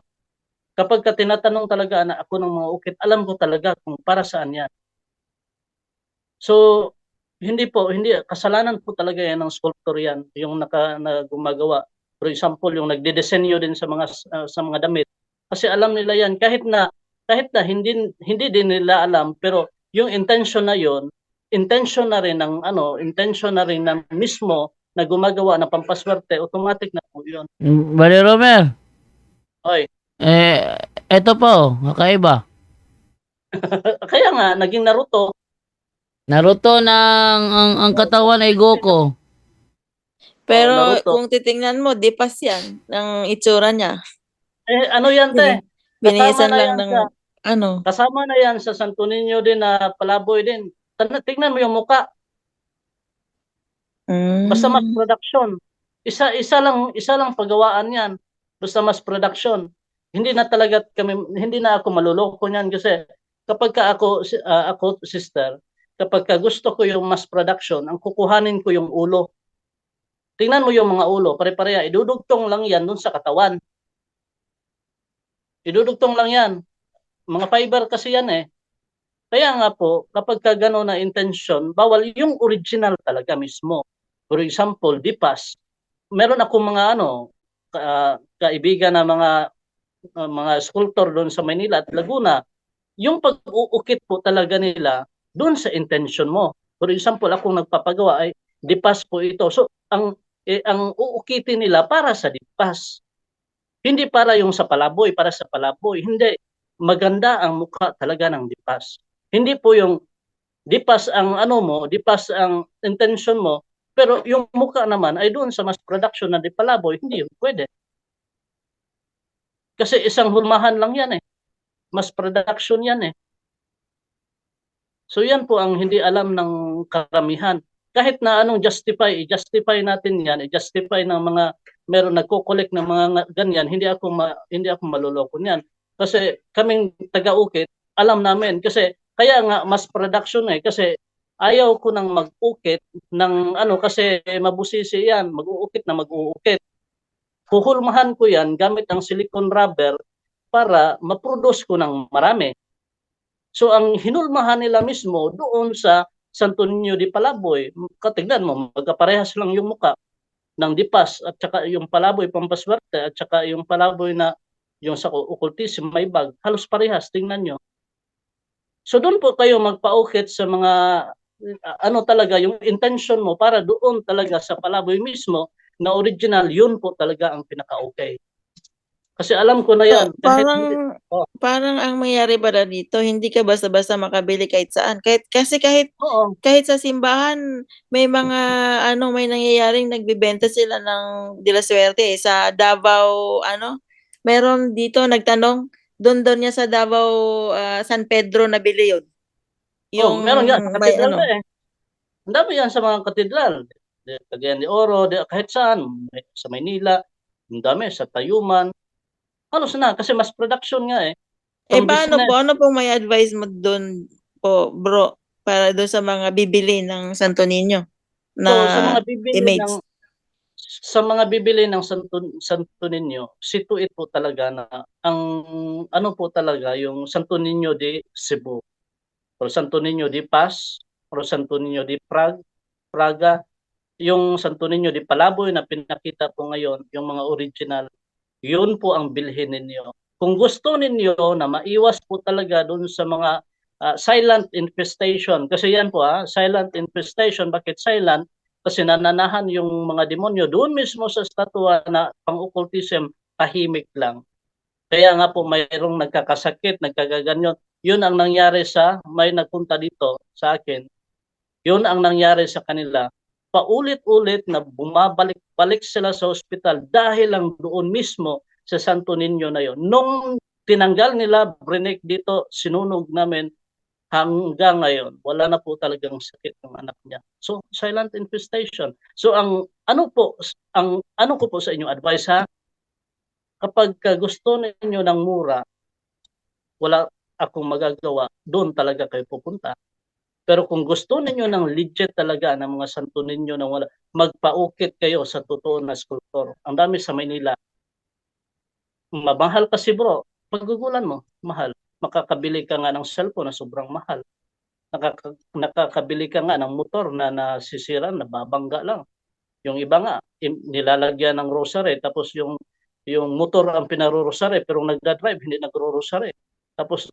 Kapag tinatanong talaga na ako ng mga ukit, alam ko talaga kung para saan yan. So, hindi kasalanan po talaga yan ng sculptor yan, yung na gumagawa. For example, yung nagdidesenyo din sa mga damit. Kasi alam nila yan, kahit na hindi din nila alam, pero yung intention na yon, intention na rin ng mismo na gumagawa ng pampaswerte, automatic na po yun. Bale, Romer. Oy. Eto po, kakaiba. Kaya nga, naging Naruto. Naruto ng ang katawan ay Goku. Pero Naruto. kung titingnan mo, di pas yan ang itsura niya. Ano yan, te? Binihisan Kasama na lang yan ng sa, ano. kasama na yan sa Santo Niño din na palaboy din. Tingnan mo yung muka. Basta mass Mm. production. Isa lang pagawaan 'yan. Basta mass production. Hindi na ako maluloko niyan kasi kapag ako sister, kapag ka gusto ko yung mass production, ang kukuhanin ko yung ulo. Tingnan mo yung mga ulo, pare-pareha, idudugtong lang 'yan dun sa katawan. Idudugtong lang 'yan. Mga fiber kasi 'yan eh. Kaya nga po, kapag ka gano'n na intention, bawal yung original talaga mismo. For example, dipas. Meron akong mga kaibigan na mga sculptor doon sa Maynila at Laguna. Yung pag-uukit po talaga nila doon sa intention mo. For example, akong nagpapagawa ay dipas po ito. So ang uukitin nila para sa dipas. Hindi para yung sa palaboy, para sa palaboy. Hindi. Maganda ang mukha talaga ng dipas. Hindi po yung dipas ang dipas ang intention mo, pero yung mukha naman ay doon sa mass production na di palaboy, hindi yun pwede. Kasi isang hulmahan lang yan eh. Mass production yan eh. So yan po ang hindi alam ng karamihan. Kahit na anong i-justify natin yan, i-justify ng mga meron nagko-collect ng mga ganyan, hindi ako maluloko niyan. Kasi kaming taga-ukit, alam namin kasi kaya nga mass production eh kasi ayaw ko nang mag-ukit ng kasi mabusisi yan, mag-uukit na mag-uukit. Huhulmahan ko yan gamit ang silicone rubber para ma-produce ko ng marami. So ang hinulmahan nila mismo doon sa Santo Niño de Palaboy, katignan mo, magkaparehas lang yung muka ng dipas at saka yung palaboy pampaswerte at saka yung palaboy na yung sa occultism may bag, halos parehas, tingnan nyo. So doon po kayo magpaukit sa mga talaga yung intention mo para doon talaga sa palaboy mismo na original, yun po talaga ang pinaka-okay. Kasi alam ko na yan. Parang ang mangyari ba dito, hindi ka basta-basta makabili kahit saan. Kahit Oo. sa simbahan, may mga may nangyayaring nagbebenta sila ng De La Suerte sa Davao, meron dito nagtanong, doon niya sa Davao, San Pedro nabili yun. Yung Meron yan sa may katedral eh. Ang dami yan sa mga katedral. Cagayan de Oro, kahit saan. Sa Maynila, ang dami, sa Tayuman. Halos na, kasi mass production nga eh. Paano po may advice mo doon po, bro, para doon sa mga bibili ng Santo Niño na So, sa mga bibili image? ng Santo Niño, situate po talaga na ang po talaga yung Santo Niño de Cebu or Santo Niño de Paz or Santo Niño de Praga, yung Santo Niño de Palaboy na pinakita po ngayon, yung mga original, yun po ang bilhin ninyo. Kung gusto ninyo na maiwas po talaga doon sa mga silent infestation, kasi yan po silent infestation, bakit silent? Kasi nananahan yung mga demonyo doon mismo sa statua na pang-occultism, tahimik lang. Kaya nga po mayroong nagkakasakit, nagkagaganyon. Yun ang nangyari may nagpunta dito sa akin. Yun ang nangyari sa kanila. Paulit-ulit na bumabalik-balik sila sa ospital dahil lang doon mismo sa Santo Niño na yun. Nung tinanggal nila, brinek dito, sinunog namin, hanggang ngayon, wala na po talagang sakit ng anak niya. So, silent infestation. So, ang ano ko po sa inyo advice kapag gusto ninyo ng mura, wala akong magagawa, doon talaga kayo pupunta. Pero kung gusto ninyo ng legit talaga ng mga Santo Niño na magpaukit kayo sa totoo na sculptor. Ang dami sa Maynila. Mamahal kasi bro. Paggugulan mo, mahal. Makakabili ka nga ng cellphone na sobrang mahal. Nakakabili ka nga ng motor na nasisira, nababangga lang. Yung iba nga, nilalagyan ng rosary, tapos yung motor ang pinaro-rosary, pero nagdadrive, hindi nagro-rosary. Tapos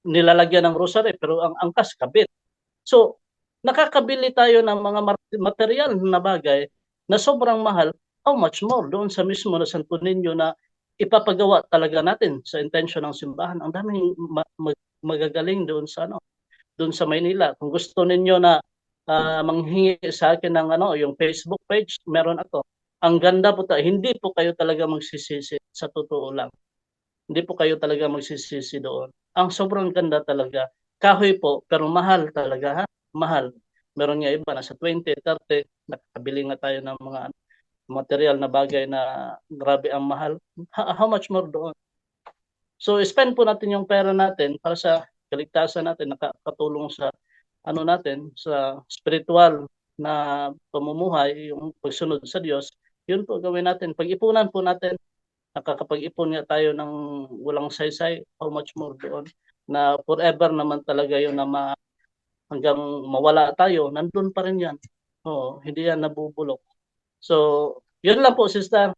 nilalagyan ng rosary, pero ang angkas, kabit. So, nakakabili tayo ng mga material na bagay na sobrang mahal, how much more doon sa mismo na Santo Niño na ipapagawa talaga natin sa intention ng simbahan. Ang daming magagaling doon sa doon sa Maynila. Kung gusto ninyo na manghingi sa akin ng yung Facebook page, meron ako. Ang ganda po hindi po kayo talaga magsisisi sa totoo lang. Hindi po kayo talaga magsisisi doon. Ang sobrang ganda talaga. Kahoy po, pero mahal talaga, ha? Mahal. Meron nga iba, nasa 20, 30, nakabili nga tayo ng mga material na bagay na grabe ang mahal. How much more doon? So, spend po natin yung pera natin para sa kaligtasan natin, nakakatulong sa natin, sa spiritual na pamumuhay, yung pagsunod sa Diyos. Yun po gawin natin. Pag-ipunan po natin, nakakapag-ipon nga tayo ng walang saysay, how much more doon, na forever naman talaga yun na hanggang mawala tayo, nandun pa rin yan. Oo, hindi yan nabubulok. So, yun lang po, sister.